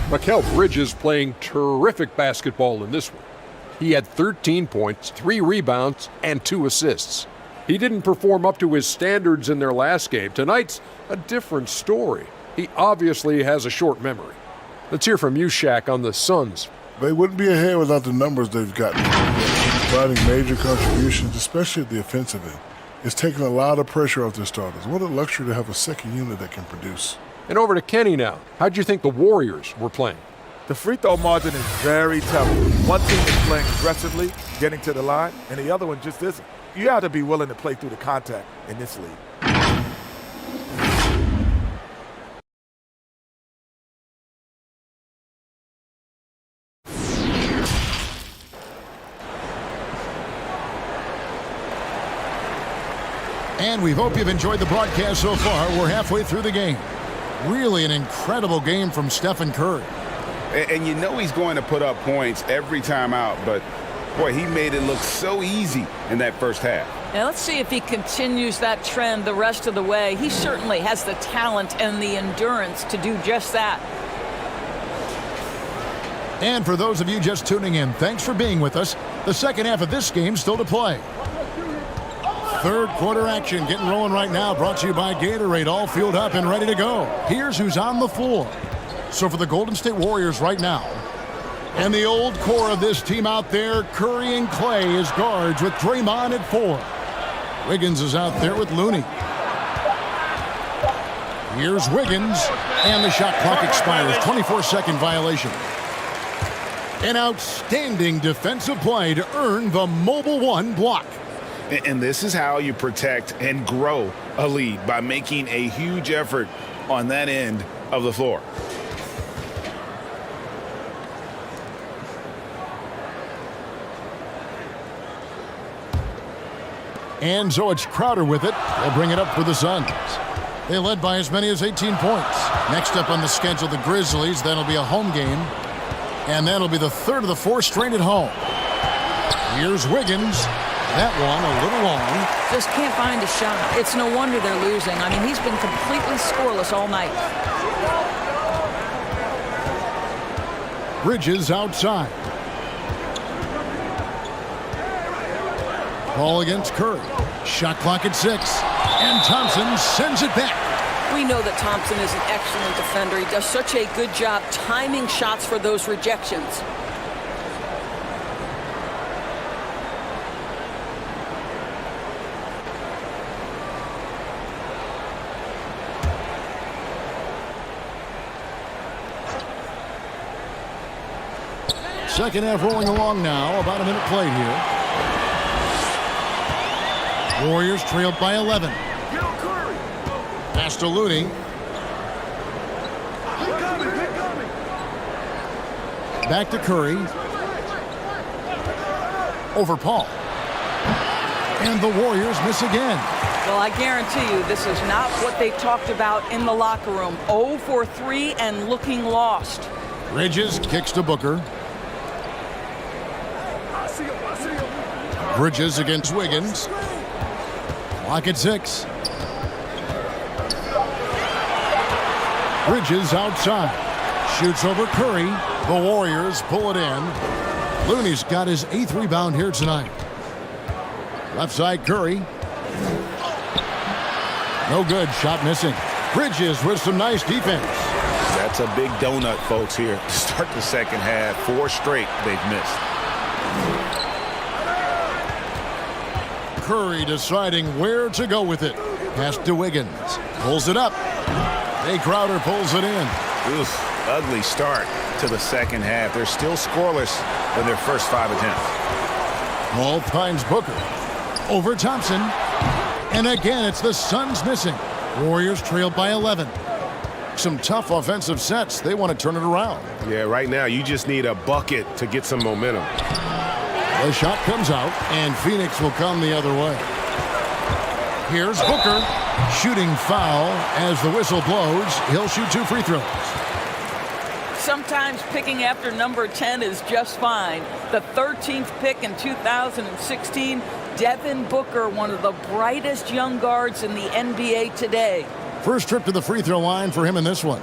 [SPEAKER 4] Mikal Bridges playing terrific basketball in this one. He had 13 points, 3 rebounds, and 2 assists. He didn't perform up to his standards in their last game. Tonight's a different story. He obviously has a short memory. Let's hear from you, Shaq, on the Suns.
[SPEAKER 8] They wouldn't be ahead without the numbers they've gotten. Providing major contributions, especially at the offensive end. It's taken a lot of pressure off their starters. What a luxury to have a second unit that can produce.
[SPEAKER 4] And over to Kenny now. How'd you think the Warriors were playing?
[SPEAKER 10] The free throw margin is very tough. One team is playing aggressively, getting to the line, and the other one just isn't. You have to be willing to play through the contact in this league.
[SPEAKER 1] And we hope you've enjoyed the broadcast so far. We're halfway through the game. Really an incredible game from Stephen Curry.
[SPEAKER 2] And you know he's going to put up points every time out, but boy, he made it look so easy in that first half.
[SPEAKER 3] Now let's see if he continues that trend the rest of the way. He certainly has the talent and the endurance to do just that.
[SPEAKER 1] And for those of you just tuning in, thanks for being with us. The second half of this game still to play. Third quarter action getting rolling right now, brought to you by Gatorade, all fueled up and ready to go. Here's who's on the floor. So for the Golden State Warriors right now, and the old core of this team out there, Curry and Clay as guards with Draymond at 4. Wiggins is out there with Looney. Here's Wiggins, and the shot clock expires. 24-second violation. An outstanding defensive play to earn the Mobile One block.
[SPEAKER 2] And this is how you protect and grow a lead, by making a huge effort on that end of the floor.
[SPEAKER 1] And so it's Crowder with it. They'll bring it up for the Suns. They led by as many as 18 points. Next up on the schedule, the Grizzlies. That'll be a home game. And that'll be the third of the 4 straight at home. Here's Wiggins. That one a little long.
[SPEAKER 3] Just can't find a shot. It's no wonder they're losing. I mean, he's been completely scoreless all night.
[SPEAKER 1] Bridges outside. Ball against Curry. Shot clock at 6. And Thompson sends it back.
[SPEAKER 3] We know that Thompson is an excellent defender. He does such a good job timing shots for those rejections.
[SPEAKER 1] Second half rolling along now. About a minute played here. Warriors trailed by 11. Pass to Looney. Back to Curry. Over Paul. And the Warriors miss again.
[SPEAKER 3] Well, I guarantee you this is not what they talked about in the locker room. 0 for 3 and looking lost.
[SPEAKER 1] Bridges kicks to Booker. Bridges against Wiggins. Clock at 6. Bridges outside. Shoots over Curry. The Warriors pull it in. Looney's got his 8th rebound here tonight. Left side Curry. No good. Shot missing. Bridges with some nice defense.
[SPEAKER 2] That's a big donut, folks, here to start the second half. 4 straight they've missed.
[SPEAKER 1] Curry deciding where to go with it. Pass to Wiggins. Pulls it up. Jay Crowder pulls it in.
[SPEAKER 2] Oof, ugly start to the second half. They're still scoreless in their first 5 attempts.
[SPEAKER 1] Paul finds Booker. Over Thompson. And again, it's the Suns missing. Warriors trailed by 11. Some tough offensive sets. They want to turn it around.
[SPEAKER 7] Yeah, right now you just need a bucket to get some momentum.
[SPEAKER 1] The shot comes out, and Phoenix will come the other way. Here's Booker. Shooting foul as the whistle blows. He'll shoot 2 free throws.
[SPEAKER 3] Sometimes picking after number 10 is just fine. The 13th pick in 2016, Devin Booker, one of the brightest young guards in the NBA today.
[SPEAKER 1] First trip to the free throw line for him in this one.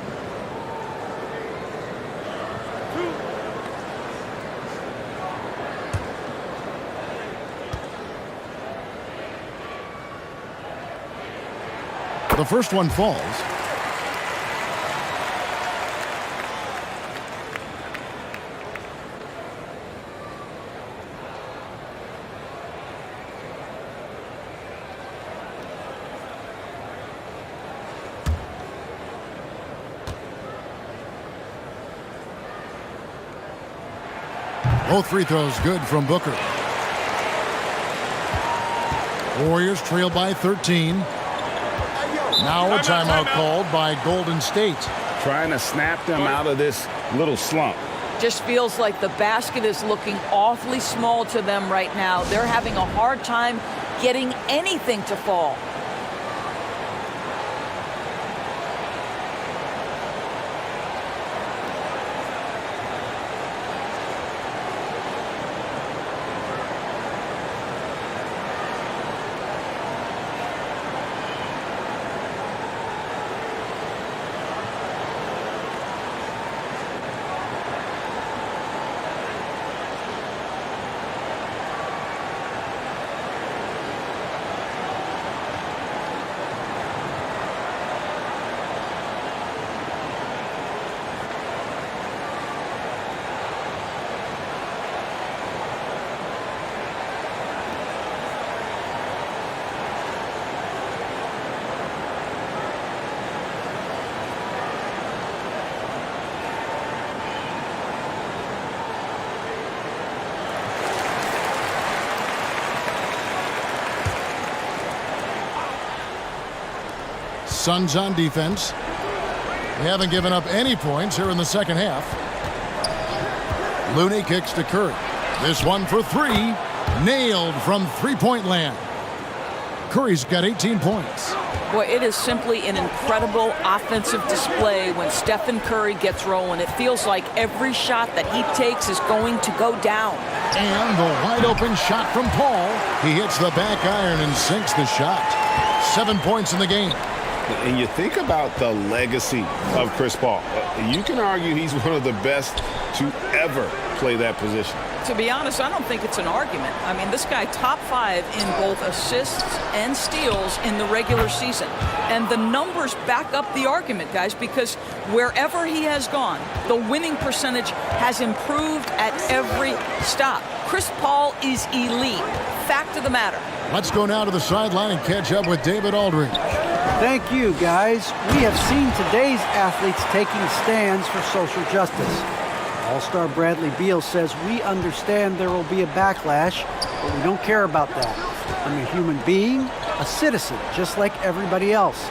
[SPEAKER 1] The first one falls. Both free throws good from Booker. Warriors trail by 13. Now a timeout called by Golden State.
[SPEAKER 2] Trying to snap them out of this little slump.
[SPEAKER 3] Just feels like the basket is looking awfully small to them right now. They're having a hard time getting anything to fall.
[SPEAKER 1] Suns on defense. They haven't given up any points here in the second half. Looney kicks to Curry. This one for three. Nailed from three-point land. Curry's got 18 points.
[SPEAKER 3] Boy, it is simply an incredible offensive display when Stephen Curry gets rolling. It feels like every shot that he takes is going to go down.
[SPEAKER 1] And the wide-open shot from Paul. He hits the back iron and sinks the shot. 7 points in the game.
[SPEAKER 7] And you think about the legacy of Chris Paul. You can argue he's one of the best to ever play that position.
[SPEAKER 3] To be honest, I don't think it's an argument. I mean, this guy top 5 in both assists and steals in the regular season. And the numbers back up the argument, guys, because wherever he has gone, the winning percentage has improved at every stop. Chris Paul is elite. Fact of the matter.
[SPEAKER 1] Let's go now to the sideline and catch up with David Aldridge.
[SPEAKER 6] Thank you, guys. We have seen today's athletes taking stands for social justice. All-Star Bradley Beal says, we understand there will be a backlash, but we don't care about that. I'm a human being, a citizen, just like everybody else.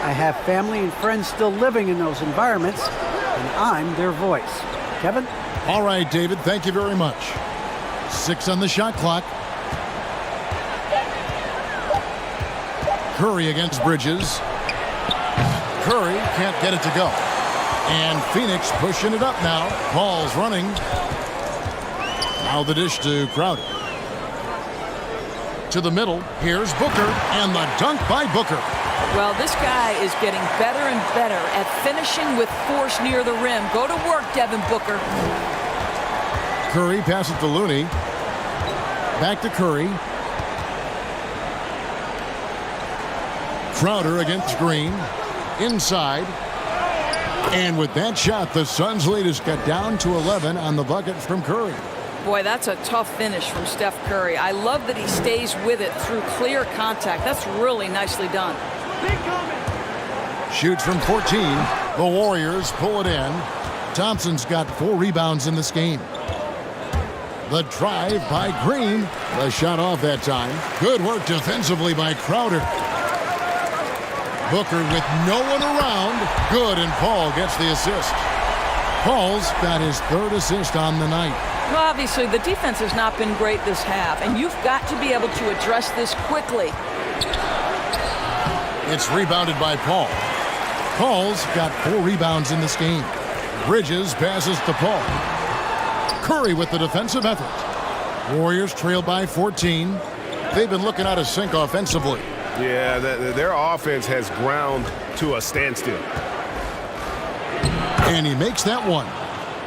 [SPEAKER 6] I have family and friends still living in those environments, and I'm their voice. Kevin?
[SPEAKER 1] All right, David, thank you very much. 6 on the shot clock. Curry against Bridges. Curry can't get it to go. And Phoenix pushing it up now. Paul's running. Now the dish to Crowder. To the middle. Here's Booker. And the dunk by Booker.
[SPEAKER 3] Well, this guy is getting better and better at finishing with force near the rim. Go to work, Devin Booker.
[SPEAKER 1] Curry passes to Looney. Back to Curry. Crowder against Green. Inside. And with that shot, the Suns' lead is cut down to 11 on the bucket from Curry.
[SPEAKER 3] Boy, that's a tough finish from Steph Curry. I love that he stays with it through clear contact. That's really nicely done.
[SPEAKER 1] Shoots from 14. The Warriors pull it in. Thompson's got 4 rebounds in this game. The drive by Green. The shot off that time. Good work defensively by Crowder. Booker with no one around. Good, and Paul gets the assist. Paul's got his 3rd assist on the night.
[SPEAKER 3] Well, obviously, the defense has not been great this half, and you've got to be able to address this quickly.
[SPEAKER 1] It's rebounded by Paul. Paul's got 4 rebounds in this game. Bridges passes to Paul. Curry with the defensive effort. Warriors trail by 14. They've been looking out of sync offensively.
[SPEAKER 7] Yeah, their offense has ground to a standstill.
[SPEAKER 1] And he makes that one.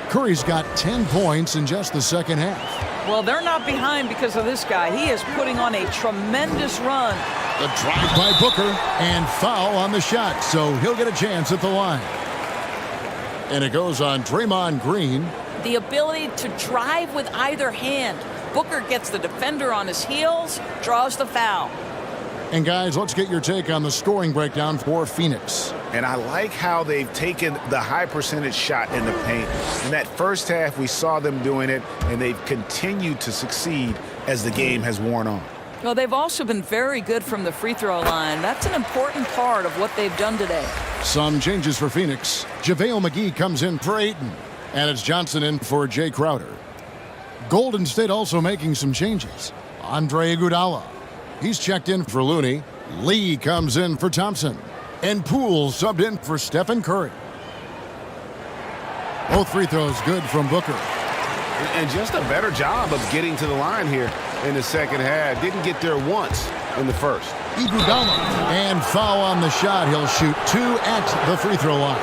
[SPEAKER 1] Curry's got 10 points in just the second half.
[SPEAKER 3] Well, they're not behind because of this guy. He is putting on a tremendous run.
[SPEAKER 1] The drive by Booker and foul on the shot, so he'll get a chance at the line. And it goes on Draymond Green.
[SPEAKER 3] The ability to drive with either hand. Booker gets the defender on his heels, draws the foul.
[SPEAKER 1] And guys, let's get your take on the scoring breakdown for Phoenix.
[SPEAKER 2] And I like how they've taken the high percentage shot in the paint. In that first half, we saw them doing it, and they've continued to succeed as the game has worn on.
[SPEAKER 3] Well, they've also been very good from the free throw line. That's an important part of what they've done today.
[SPEAKER 1] Some changes for Phoenix. JaVale McGee comes in for Ayton. And it's Johnson in for Jay Crowder. Golden State also making some changes. Andre Iguodala. He's checked in for Looney. Lee comes in for Thompson. And Poole subbed in for Stephen Curry. Both free throws good from Booker.
[SPEAKER 7] And just a better job of getting to the line here in the second half. Didn't get there once in the first.
[SPEAKER 1] Iguodala. And foul on the shot. He'll shoot 2 at the free throw line.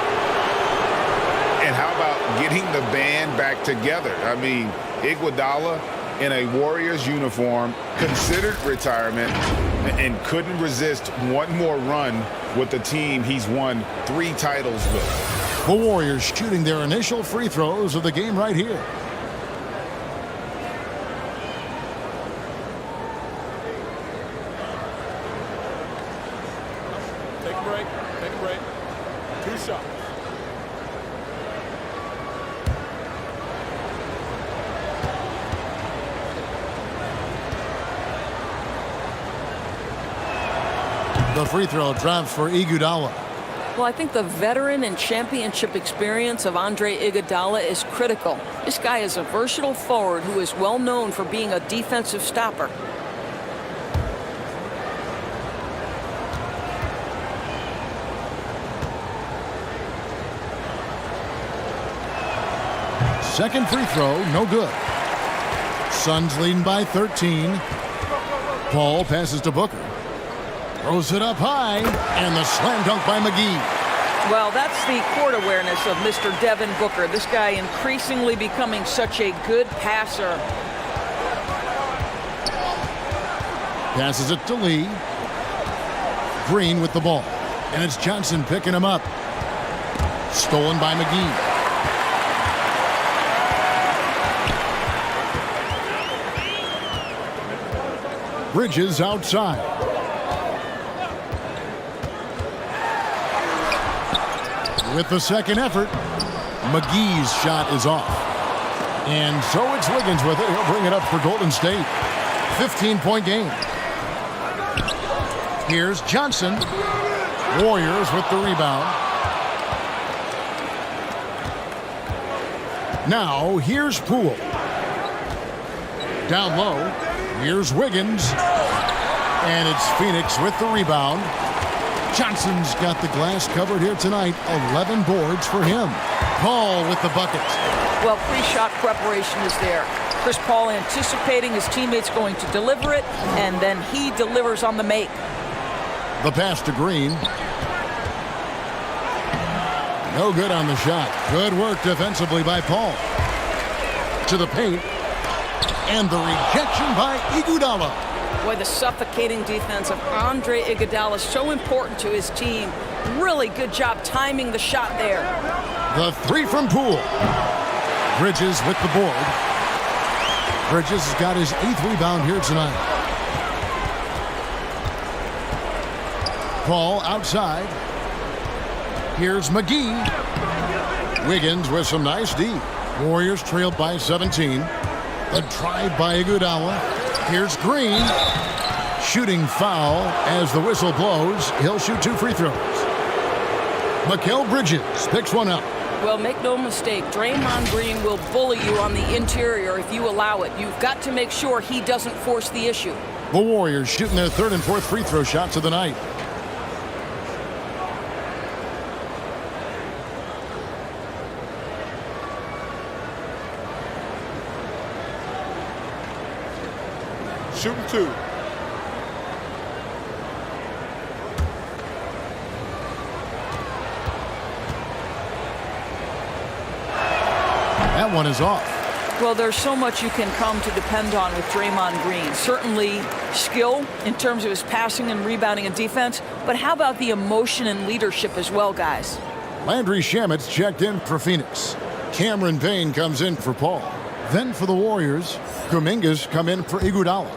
[SPEAKER 2] And how about getting the band back together? I mean, Iguodala in a Warriors uniform, considered retirement, and couldn't resist one more run with the team he's won 3 titles with.
[SPEAKER 1] The Warriors shooting their initial free throws of the game right here.
[SPEAKER 4] Take a break. Take a break. 2 shots.
[SPEAKER 1] The free throw drops for Iguodala.
[SPEAKER 3] Well, I think the veteran and championship experience of Andre Iguodala is critical. This guy is a versatile forward who is well known for being a defensive stopper.
[SPEAKER 1] Second free throw, no good. Suns leading by 13. Paul passes to Booker. Throws it up high, and the slam dunk by McGee.
[SPEAKER 3] Well, that's the court awareness of Mr. Devin Booker. This guy increasingly becoming such a good passer.
[SPEAKER 1] Passes it to Lee. Green with the ball. And it's Johnson picking him up. Stolen by McGee. Bridges outside. With the second effort, McGee's shot is off. And so it's Wiggins with it. He'll bring it up for Golden State. 15-point game. Here's Johnson. Warriors with the rebound. Now, here's Poole. Down low. Here's Wiggins. And it's Phoenix with the rebound. Johnson's got the glass covered here tonight. 11 boards for him. Paul with the bucket.
[SPEAKER 3] Well, pre-shot preparation is there. Chris Paul anticipating his teammates going to deliver it, and then he delivers on the make.
[SPEAKER 1] The pass to Green. No good on the shot. Good work defensively by Paul. To the paint. And the rejection by Iguodala.
[SPEAKER 3] Boy, the suffocating defense of Andre Iguodala is so important to his team. Really good job timing the shot there.
[SPEAKER 1] The three from Poole. Bridges with the board. Bridges has got his 8th rebound here tonight. Paul outside. Here's McGee. Wiggins with some nice D. Warriors trailed by 17. The drive by Iguodala. Here's Green. Shooting foul as the whistle blows. He'll shoot 2 free throws. Mikal Bridges picks one up.
[SPEAKER 3] Well, make no mistake, Draymond Green will bully you on the interior if you allow it. You've got to make sure he doesn't force the issue.
[SPEAKER 1] The Warriors shooting their 3rd and 4th free throw shots of the night.
[SPEAKER 10] Shooting 2.
[SPEAKER 1] That one is off.
[SPEAKER 3] Well, there's so much you can come to depend on with Draymond Green. Certainly skill in terms of his passing and rebounding and defense, but how about the emotion and leadership as well, guys?
[SPEAKER 1] Landry Shamet's checked in for Phoenix. Cameron Payne comes in for Paul. Then for the Warriors, Kuminga's come in for Iguodala.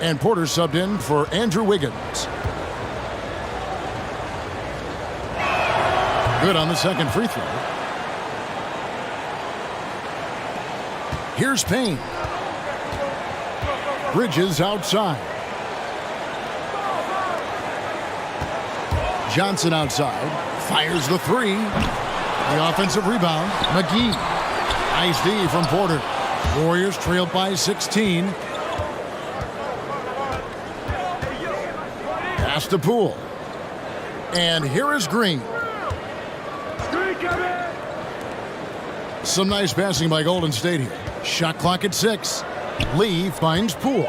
[SPEAKER 1] And Porter subbed in for Andrew Wiggins. Good on the second free throw. Here's Payne. Bridges outside. Johnson outside. Fires the 3. The offensive rebound. McGee. Nice D from Porter. Warriors trailed by 16. Pass to Poole. And here is Green. Some nice passing by Golden State here. Shot clock at 6. Lee finds Poole.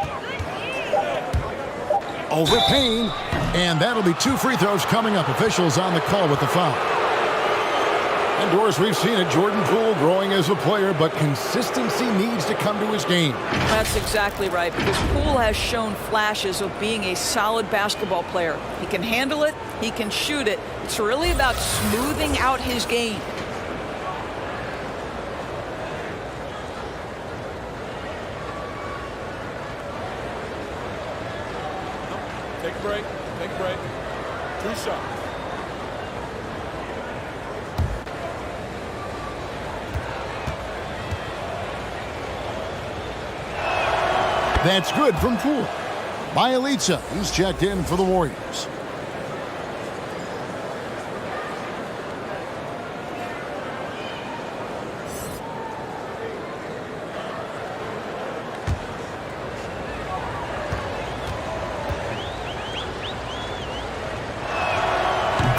[SPEAKER 1] Over Payne. And that'll be 2 free throws coming up. Officials on the call with the foul. And Doris, we've seen it. Jordan Poole growing as a player, but consistency needs to come to his game.
[SPEAKER 3] That's exactly right, because Poole has shown flashes of being a solid basketball player. He can handle it. He can shoot it. It's really about smoothing out his game.
[SPEAKER 4] Take a break. Take a break. 2 shots.
[SPEAKER 1] That's good from Poole. Bielitsa, who's checked in for the Warriors.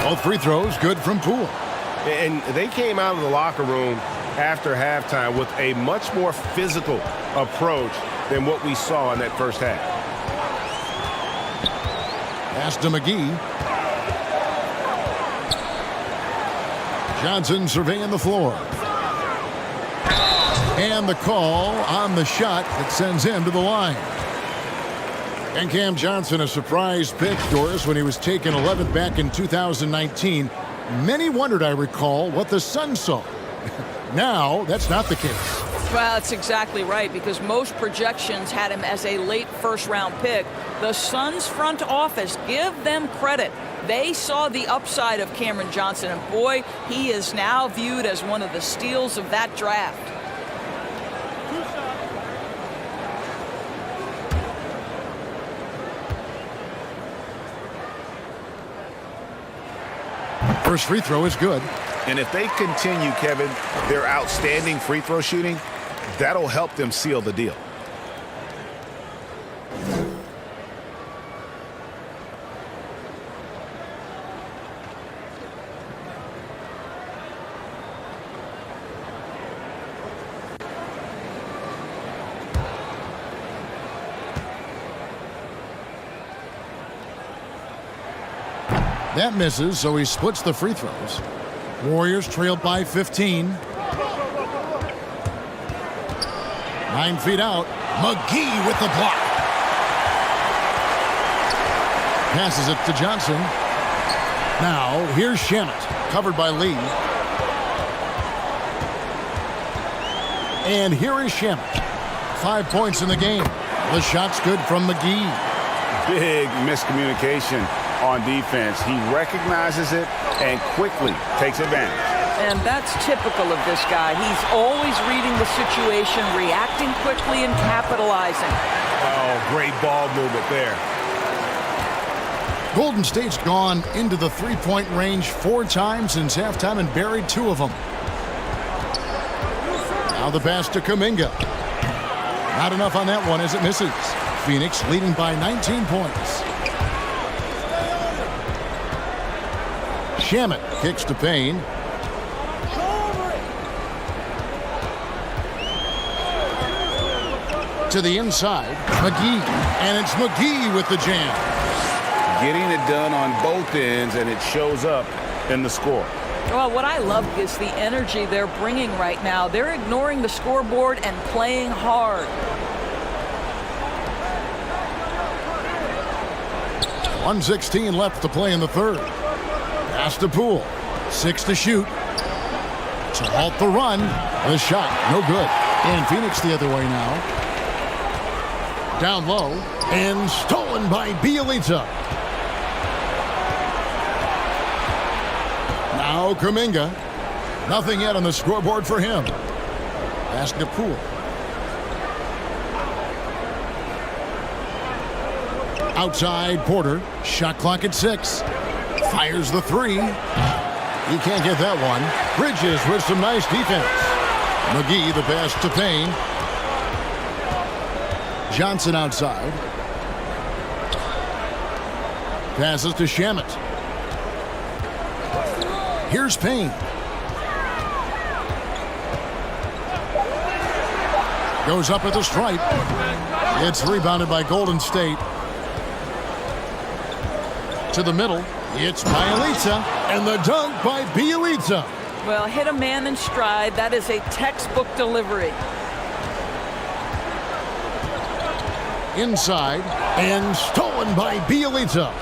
[SPEAKER 1] Both free throws good from Poole.
[SPEAKER 7] And they came out of the locker room after halftime with a much more physical approach than what we saw in that first half.
[SPEAKER 1] Pass to McGee. Johnson surveying the floor. And the call on the shot that sends him to the line. And Cam Johnson, a surprise pick, Doris, when he was taken 11th back in 2019. Many wondered, I recall, what the Suns saw. Now, that's not the case.
[SPEAKER 3] Well, that's exactly right, because most projections had him as a late first-round pick. The Suns front office, give them credit. They saw the upside of Cameron Johnson, and boy, he is now viewed as one of the steals of that draft.
[SPEAKER 1] First free throw is good.
[SPEAKER 2] And if they continue, Kevin, their outstanding free throw shooting, that'll help them seal the deal.
[SPEAKER 1] That misses, so he splits the free throws. Warriors trailed by 15. 9 feet out. McGee with the block. Passes it to Johnson. Now, here's Shamet, covered by Lee. And here is Shamet. 5 points in the game. The shot's good from McGee.
[SPEAKER 2] Big miscommunication on defense. He recognizes it and quickly takes advantage.
[SPEAKER 3] And that's typical of this guy. He's always reading the situation, reacting quickly, and capitalizing.
[SPEAKER 7] Oh, great ball movement there.
[SPEAKER 1] Golden State's gone into the three-point range 4 times since halftime and buried 2 of them. Now the pass to Kuminga. Not enough on that one as it misses. Phoenix leading by 19 points. Shamet kicks to Payne. To the inside, McGee. And it's McGee with the jam.
[SPEAKER 2] Getting it done on both ends, and it shows up in the score.
[SPEAKER 3] Well, what I love is the energy they're bringing right now. They're ignoring the scoreboard and playing hard.
[SPEAKER 1] 1:16 left to play in the third. Pass to Poole. 6 to shoot. To halt the run. The shot, no good. And Phoenix the other way now. Down low. And stolen by Bielitsa. Now Kuminga. Nothing yet on the scoreboard for him. Pass to Poole. Outside Porter. Shot clock at 6. Fires the 3. He can't get that one. Bridges with some nice defense. McGee the pass to Payne. Johnson outside. Passes to Shamet. Here's Payne. Goes up at the stripe. It's rebounded by Golden State. To the middle. It's Bielitsa. And the dunk by Bielitsa.
[SPEAKER 3] Well, hit a man in stride. That is a textbook delivery.
[SPEAKER 1] Inside. And stolen by Bielitsa.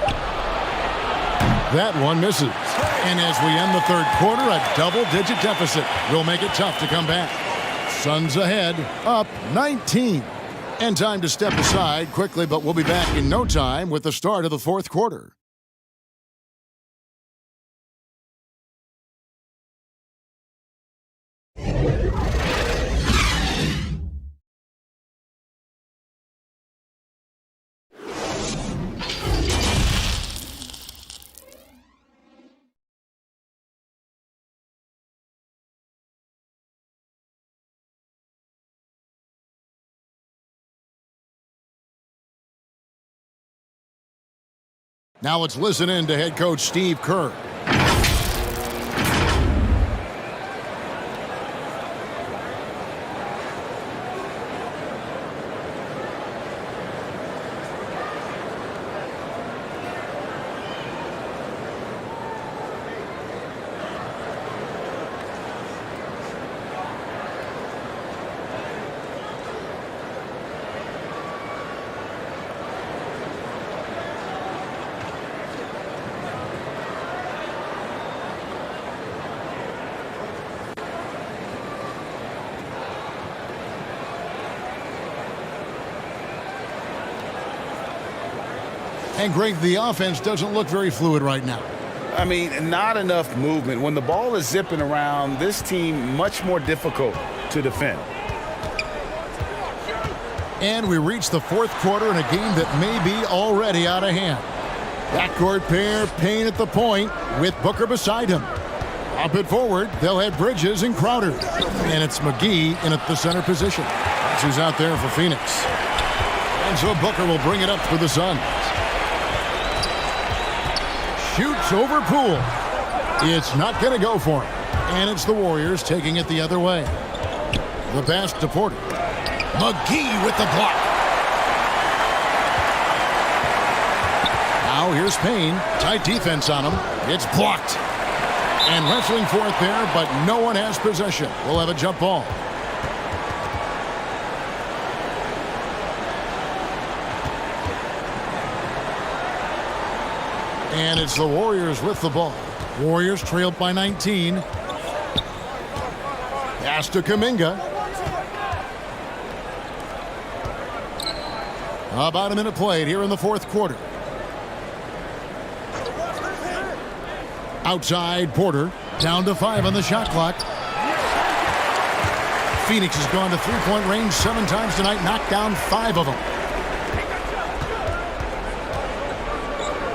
[SPEAKER 1] That one misses. And as we end the third quarter, a double-digit deficit will make it tough to come back. Suns ahead, up 19. And time to step aside quickly, but we'll be back in no time with the start of the fourth quarter. Now let's listen in to head coach Steve Kerr. And Greg, the offense doesn't look very fluid right now.
[SPEAKER 2] I mean, not enough movement. When the ball is zipping around, this team much more difficult to defend.
[SPEAKER 1] And we reach the fourth quarter in a game that may be already out of hand. Backcourt pair, Payne at the point with Booker beside him. Up it forward, they'll have Bridges and Crowder. And it's McGee in at the center position. That's who's out there for Phoenix. And so Booker will bring it up for the Suns. Shoots over Poole. It's not going to go for him. And it's the Warriors taking it the other way. The pass to Porter. McGee with the block. Now here's Payne. Tight defense on him. It's blocked. And wrestling for it there, but no one has possession. We'll have a jump ball. And it's the Warriors with the ball. Warriors trailed by 19. Pass to Kuminga. About a minute played here in the fourth quarter. Outside, Porter. Down to 5 on the shot clock. Phoenix has gone to three-point range 7 times tonight, knocked down 5 of them.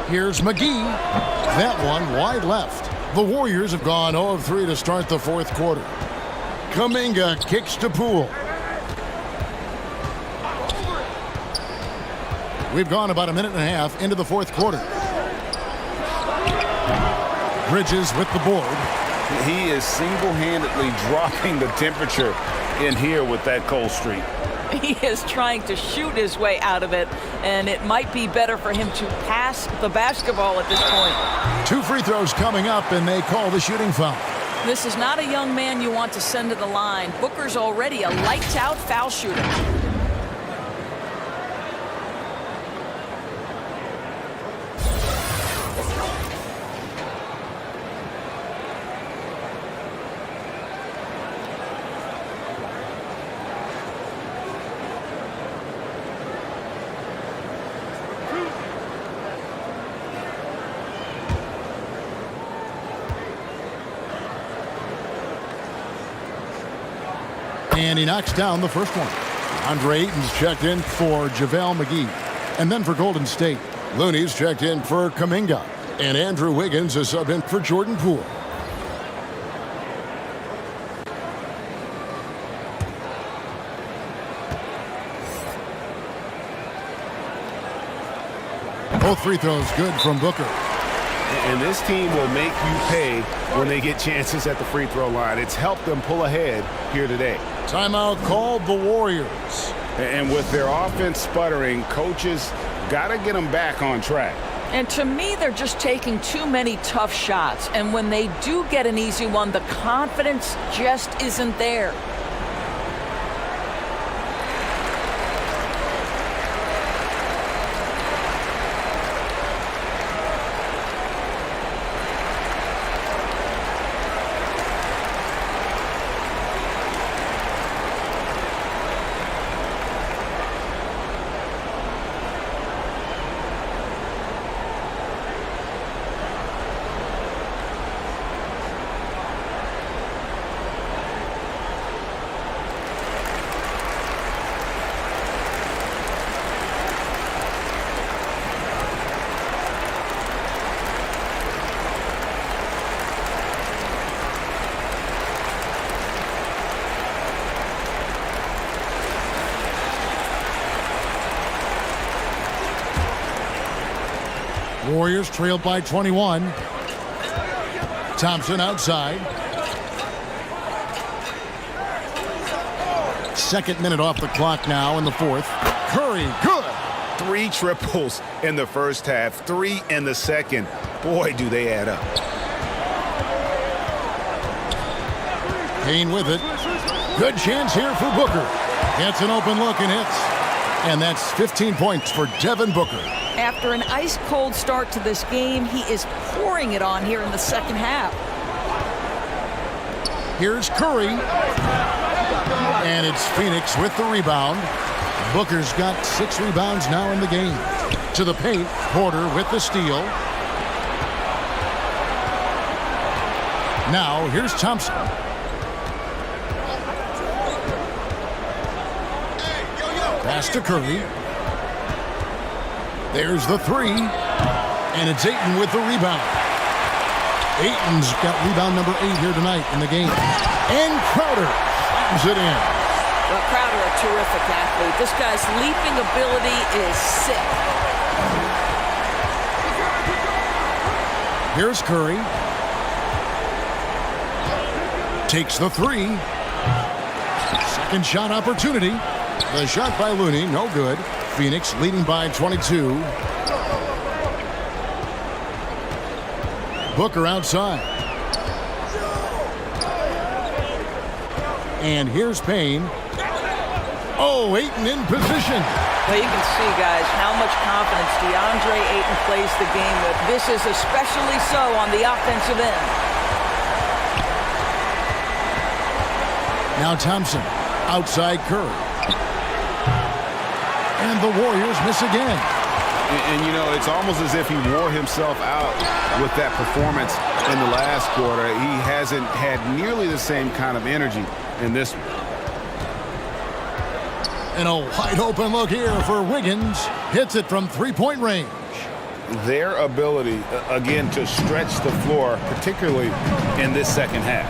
[SPEAKER 1] Here's McGee. That one wide left. The Warriors have gone 0 of 3 to start the fourth quarter. Kuminga kicks to Poole. We've gone about a minute and a half into the fourth quarter. Bridges with the board.
[SPEAKER 2] He is single-handedly dropping the temperature in here with that cold streak.
[SPEAKER 3] He is trying to shoot his way out of it, and it might be better for him to pass the basketball at this point.
[SPEAKER 1] 2 free throws coming up, and they call the shooting foul.
[SPEAKER 3] This is not a young man you want to send to the line. Booker's already a lights-out foul shooter.
[SPEAKER 1] And he knocks down the first one. Deandre Ayton's checked in for JaVale McGee. And then for Golden State, Looney's checked in for Kuminga. And Andrew Wiggins is subbed in for Jordan Poole. Both free throws good from Booker.
[SPEAKER 2] And this team will make you pay when they get chances at the free throw line. It's helped them pull ahead here today.
[SPEAKER 1] Timeout called the Warriors.
[SPEAKER 2] And with their offense sputtering, coaches got to get them back on track.
[SPEAKER 3] And to me, they're just taking too many tough shots. And when they do get an easy one, the confidence just isn't there.
[SPEAKER 1] Warriors trailed by 21. Thompson outside. Second minute off the clock now in the fourth. Curry, good.
[SPEAKER 2] 3 triples in the first half, 3 in the second. Boy, do they add up.
[SPEAKER 1] Payne with it. Good chance here for Booker. Gets an open look and hits. And that's 15 points for Devin Booker.
[SPEAKER 3] After an ice-cold start to this game, he is pouring it on here in the second half.
[SPEAKER 1] Here's Curry. And it's Phoenix with the rebound. Booker's got 6 rebounds now in the game. To the paint. Porter with the steal. Now here's Thompson. Pass to Curry. There's the three. And it's Ayton with the rebound. Ayton's got rebound number 8 here tonight in the game. And Crowder slams it in.
[SPEAKER 3] Well, Crowder, a terrific athlete. This guy's leaping ability is sick.
[SPEAKER 1] Here's Curry. Takes the three. Second shot opportunity. The shot by Looney, no good. Phoenix leading by 22. Booker outside. And here's Payne. Oh, Ayton in position.
[SPEAKER 3] Well, you can see, guys, how much confidence Deandre Ayton plays the game with. This is especially so on the offensive end.
[SPEAKER 1] Now Thompson, outside Curry. And the Warriors miss again.
[SPEAKER 7] And, you know, it's almost as if he wore himself out with that performance in the last quarter. He hasn't had nearly the same kind of energy in this one.
[SPEAKER 1] And a wide open look here for Wiggins. Hits it from three-point range.
[SPEAKER 7] Their ability, again, to stretch the floor, particularly in this second half.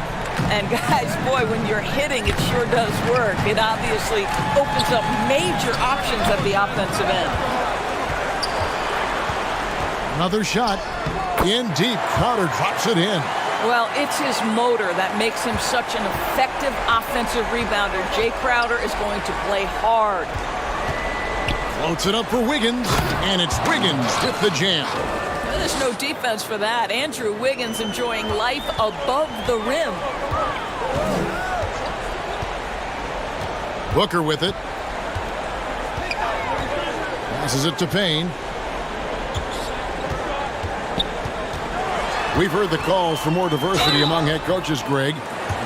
[SPEAKER 3] And guys, boy, when you're hitting, it sure does work. It obviously opens up major options at the offensive end.
[SPEAKER 1] Another shot. In deep. Crowder drops it in.
[SPEAKER 3] Well, it's his motor that makes him such an effective offensive rebounder. Jay Crowder is going to play hard.
[SPEAKER 1] Floats it up for Wiggins, and it's Wiggins with the jam.
[SPEAKER 3] There's no defense for that. Andrew Wiggins enjoying life above the rim.
[SPEAKER 1] Booker with it. Passes it to Payne. We've heard the calls for more diversity among head coaches, Greg.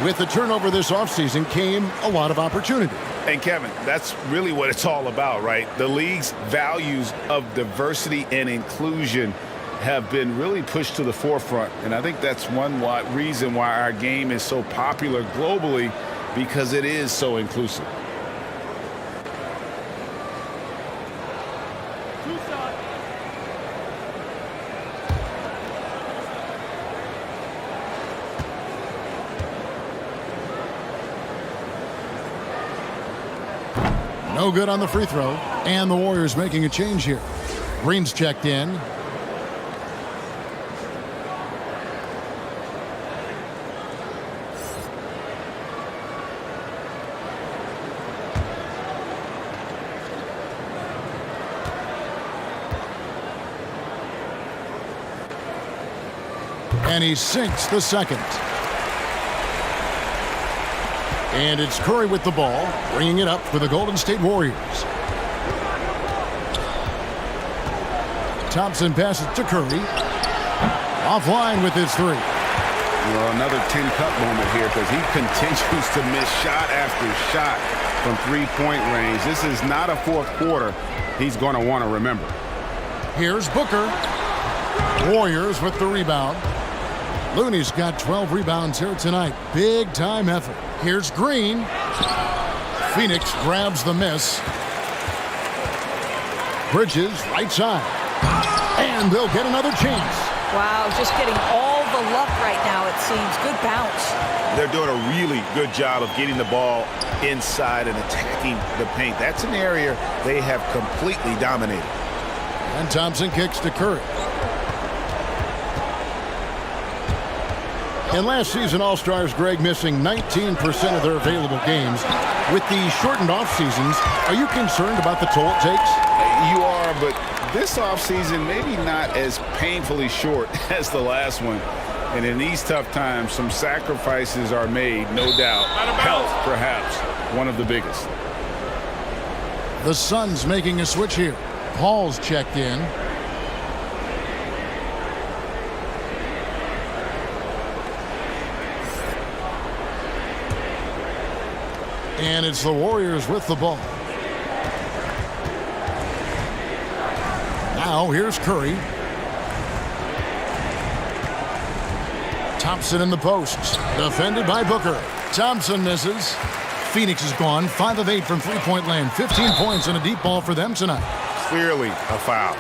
[SPEAKER 1] With the turnover this offseason came a lot of opportunity.
[SPEAKER 2] And Kevin, that's really what it's all about, right? The league's values of diversity and inclusion have been really pushed to the forefront. And I think that's one reason why our game is so popular globally, because it is so inclusive.
[SPEAKER 1] No good on the free throw. And the Warriors making a change here. Green's checked in. And he sinks the second. And it's Curry with the ball, bringing it up for the Golden State Warriors. Thompson passes to Curry. Offline with his three.
[SPEAKER 7] Well, another 10-cup moment here because he continues to miss shot after shot from three-point range. This is not a fourth quarter he's going to want to remember.
[SPEAKER 1] Here's Booker. Warriors with the rebound. Looney's got 12 rebounds here tonight. Big time effort. Here's Green. Phoenix grabs the miss. Bridges right side. And they'll get another chance.
[SPEAKER 3] Wow, just getting all the luck right now, it seems. Good bounce.
[SPEAKER 2] They're doing a really good job of getting the ball inside and attacking the paint. That's an area they have completely dominated.
[SPEAKER 1] And Thompson kicks to Curry. And last season, All-Stars, Greg, missing 19% of their available games. With the shortened off-seasons, are you concerned about the toll it takes?
[SPEAKER 2] You are, but this offseason maybe not as painfully short as the last one. And in these tough times, some sacrifices are made, no doubt. Health, perhaps, one of the biggest.
[SPEAKER 1] The Suns making a switch here. Paul's checked in. And it's the Warriors with the ball. Now Now here's Curry. Thompson in the post. Defended by Booker. Thompson misses. Phoenix is gone. 5 of 8 from three-point land. 15 points and a deep ball for them tonight.
[SPEAKER 2] Clearly a foul.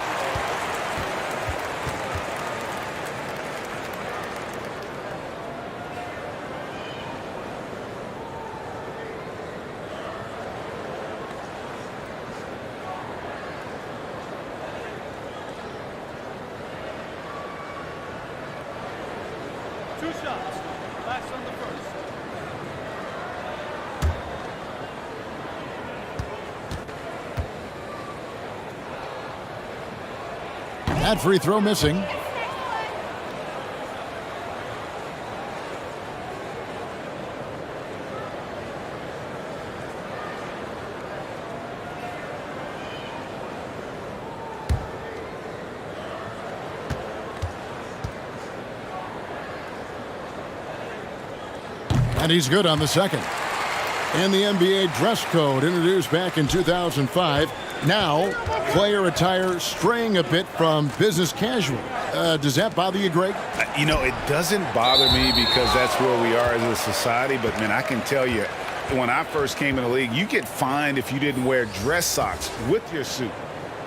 [SPEAKER 1] That free throw missing. And he's good on the second. And the NBA dress code introduced back in 2005. Now, player attire straying a bit from business casual. Does that bother you, Greg?
[SPEAKER 2] You know, it doesn't bother me because that's where we are as a society. But, man, I can tell you, when I first came in the league, you get fined if you didn't wear dress socks with your suit.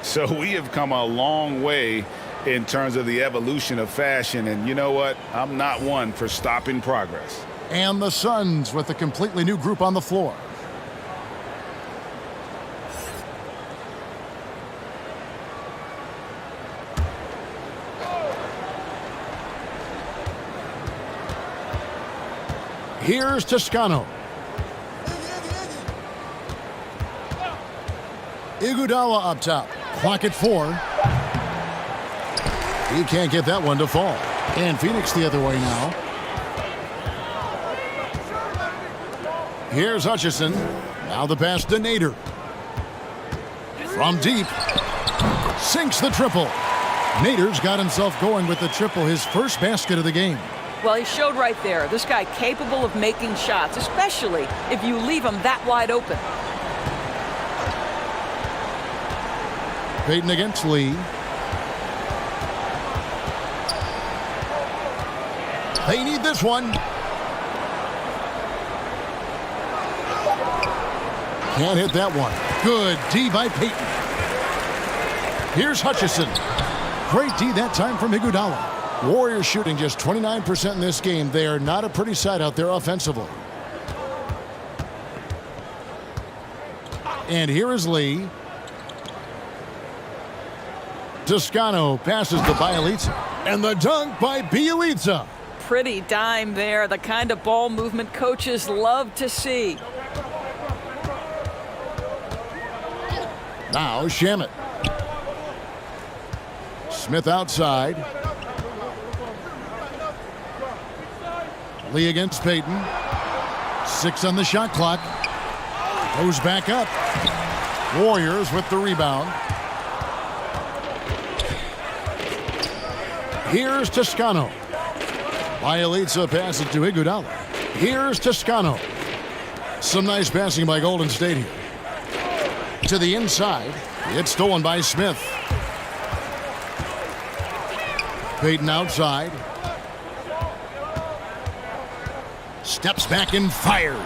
[SPEAKER 2] So we have come a long way in terms of the evolution of fashion. And you know what? I'm not one for stopping progress.
[SPEAKER 1] And the Suns with a completely new group on the floor. Here's Toscano. Iguodala up top. Clock at 4. He can't get that one to fall. And Phoenix the other way now. Here's Hutchison. Now the pass to Nader. From deep. Sinks the triple. Nader's got himself going with the triple, his first basket of the game.
[SPEAKER 3] Well, he showed right there. This guy capable of making shots, especially if you leave him that wide open.
[SPEAKER 1] Payton against Lee. They need this one. Can't hit that one. Good D by Payton. Here's Hutchison. Great D that time from Iguodala. Warriors shooting just 29% in this game. They are not a pretty sight out there offensively. And here is Lee. Toscano passes to Bielitsa. And the dunk by Bielitsa.
[SPEAKER 3] Pretty dime there. The kind of ball movement coaches love to see.
[SPEAKER 1] Now Shamet. Smith outside. Lee against Payton. 6 on the shot clock. Goes back up. Warriors with the rebound. Here's Toscano. Bielitsa passes to Iguodala. Here's Toscano. Some nice passing by Golden State here. To the inside. It's stolen by Smith. Payton outside. Steps back and fires.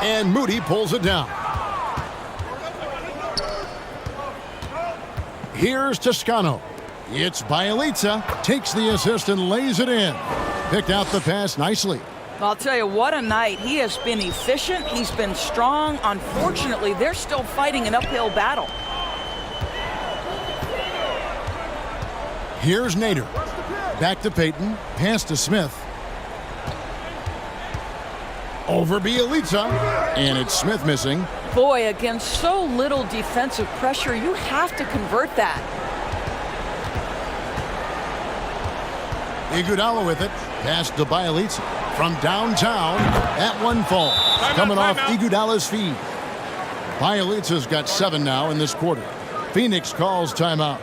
[SPEAKER 1] And Moody pulls it down. Here's Toscano. It's Bielitsa. Takes the assist and lays it in. Picked out the pass nicely.
[SPEAKER 3] I'll tell you, what a night. He has been efficient. He's been strong. Unfortunately, they're still fighting an uphill battle.
[SPEAKER 1] Here's Nader. Back to Payton. Pass to Smith. Over Bielitsa. And it's Smith missing.
[SPEAKER 3] Boy, against so little defensive pressure, you have to convert that.
[SPEAKER 1] Iguodala with it. Pass to Bielitsa. From downtown, that one falls. Coming off Iguodala's feed. Bielitsa's got 7 now in this quarter. Phoenix calls timeout.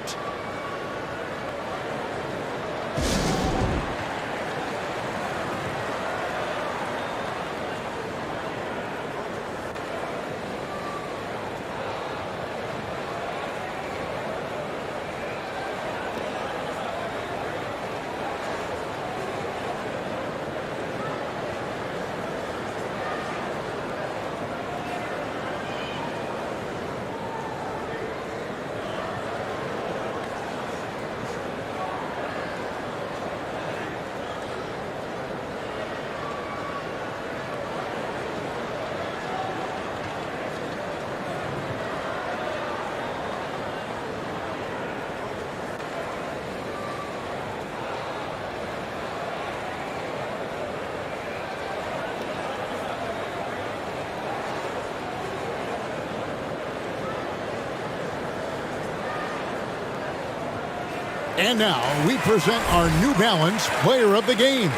[SPEAKER 1] And now we present our New Balance Player of the Game,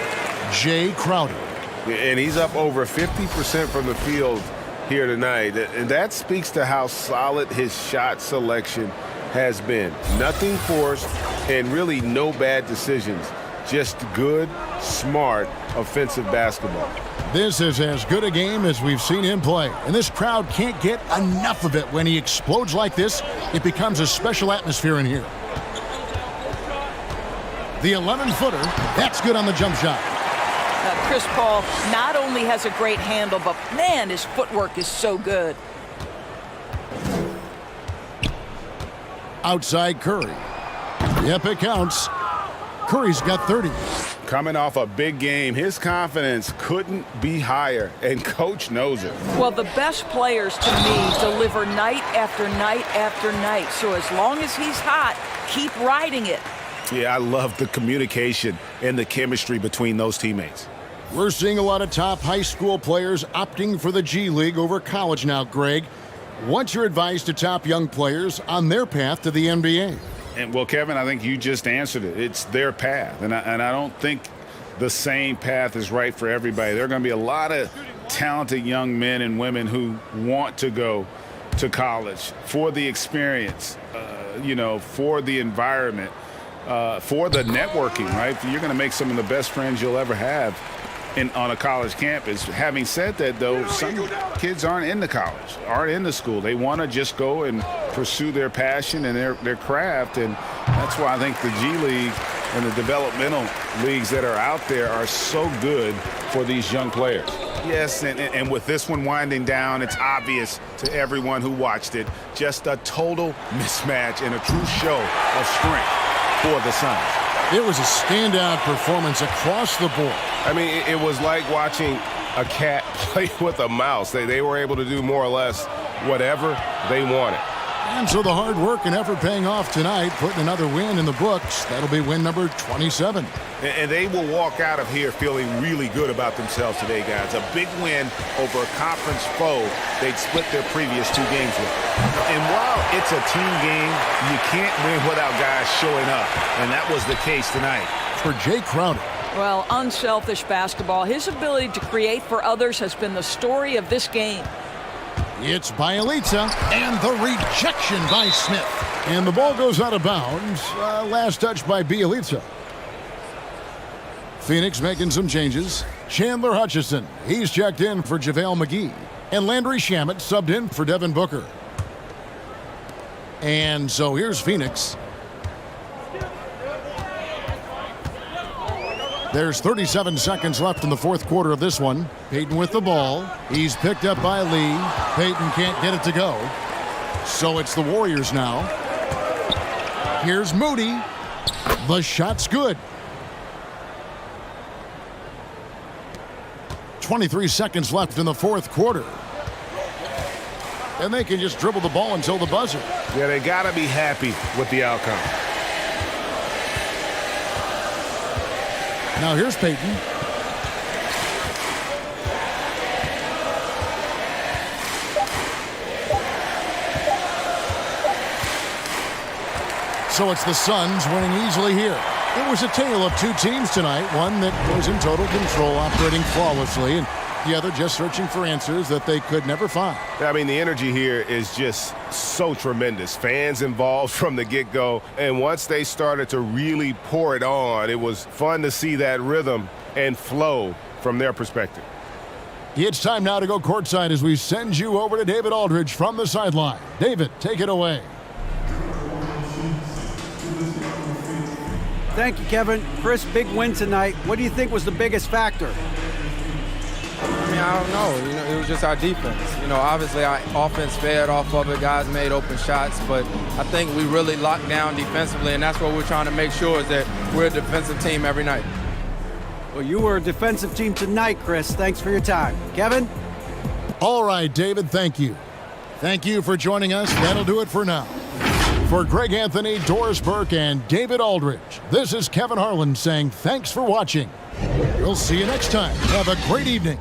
[SPEAKER 1] Jay Crowder.
[SPEAKER 7] And he's up over 50% from the field here tonight. And that speaks to how solid his shot selection has been. Nothing forced and really no bad decisions. Just good, smart, offensive basketball.
[SPEAKER 1] This is as good a game as we've seen him play. And this crowd can't get enough of it. When he explodes like this, it becomes a special atmosphere in here. The 11-footer, that's good on the jump shot.
[SPEAKER 3] Chris Paul not only has a great handle, but man, his footwork is so good.
[SPEAKER 1] Outside Curry. Yep, it counts. Curry's got 30.
[SPEAKER 7] Coming off a big game, his confidence couldn't be higher, and coach knows it.
[SPEAKER 3] Well, the best players to me deliver night after night after night. So as long as he's hot, keep riding it.
[SPEAKER 7] Yeah, I love the communication and the chemistry between those teammates.
[SPEAKER 1] We're seeing a lot of top high school players opting for the G League over college now, Greg. What's your advice to top young players on their path to the NBA?
[SPEAKER 2] And well, Kevin, I think you just answered it. It's their path. And I don't think the same path is right for everybody. There are going to be a lot of talented young men and women who want to go to college for the experience, for the environment. For the networking, right? You're going to make some of the best friends you'll ever have on a college campus. Having said that, though, some kids aren't into college, aren't into school. They want to just go and pursue their passion and their craft, and that's why I think the G League and the developmental leagues that are out there are so good for these young players. Yes, and with this one winding down, it's obvious to everyone who watched it, just a total mismatch and a true show of strength for the Suns.
[SPEAKER 1] It was a standout performance across the board.
[SPEAKER 7] I mean, it was like watching a cat play with a mouse. They were able to do more or less whatever they wanted.
[SPEAKER 1] And so the hard work and effort paying off tonight, putting another win in the books. That'll be win number 27.
[SPEAKER 7] And they will walk out of here feeling really good about themselves today, guys. A big win over a conference foe they'd split their previous 2 games with. And while it's a team game, you can't win without guys showing up. And that was the case tonight.
[SPEAKER 1] For Jay Crowder.
[SPEAKER 3] Well, unselfish basketball. His ability to create for others has been the story of this game.
[SPEAKER 1] It's Bielitsa, and the rejection by Smith. And the ball goes out of bounds. Last touch by Bielitsa. Phoenix making some changes. Chandler Hutchison, he's checked in for JaVale McGee. And Landry Shamet subbed in for Devin Booker. And so here's Phoenix. There's 37 seconds left in the fourth quarter of this one. Payton with the ball. He's picked up by Lee. Payton can't get it to go. So it's the Warriors now. Here's Moody. The shot's good. 23 seconds left in the fourth quarter. And they can just dribble the ball until the buzzer.
[SPEAKER 7] Yeah, they got to be happy with the outcome.
[SPEAKER 1] Now here's Payton. So it's the Suns winning easily here. It was a tale of 2 teams tonight. One that was in total control, operating flawlessly, and the other just searching for answers that they could never find.
[SPEAKER 7] I mean, the energy here is just so tremendous. Fans involved from the get-go, and once they started to really pour it on, it was fun to see that rhythm and flow from their perspective.
[SPEAKER 1] It's time now to go courtside as we send you over to David Aldridge from the sideline. David, take it away.
[SPEAKER 6] Thank you, Kevin. Chris, big win tonight. What do you think was the biggest factor?
[SPEAKER 11] I don't know. It was just our defense. Obviously our offense fed off of it. Guys made open shots, but I think we really locked down defensively, and that's what we're trying to make sure is that we're a defensive team every night.
[SPEAKER 6] Well, you were a defensive team tonight, Chris. Thanks for your time. Kevin?
[SPEAKER 1] All right, David, thank you. Thank you for joining us. That'll do it for now. For Greg Anthony, Doris Burke, and David Aldridge, this is Kevin Harlan saying thanks for watching. We'll see you next time. Have a great evening.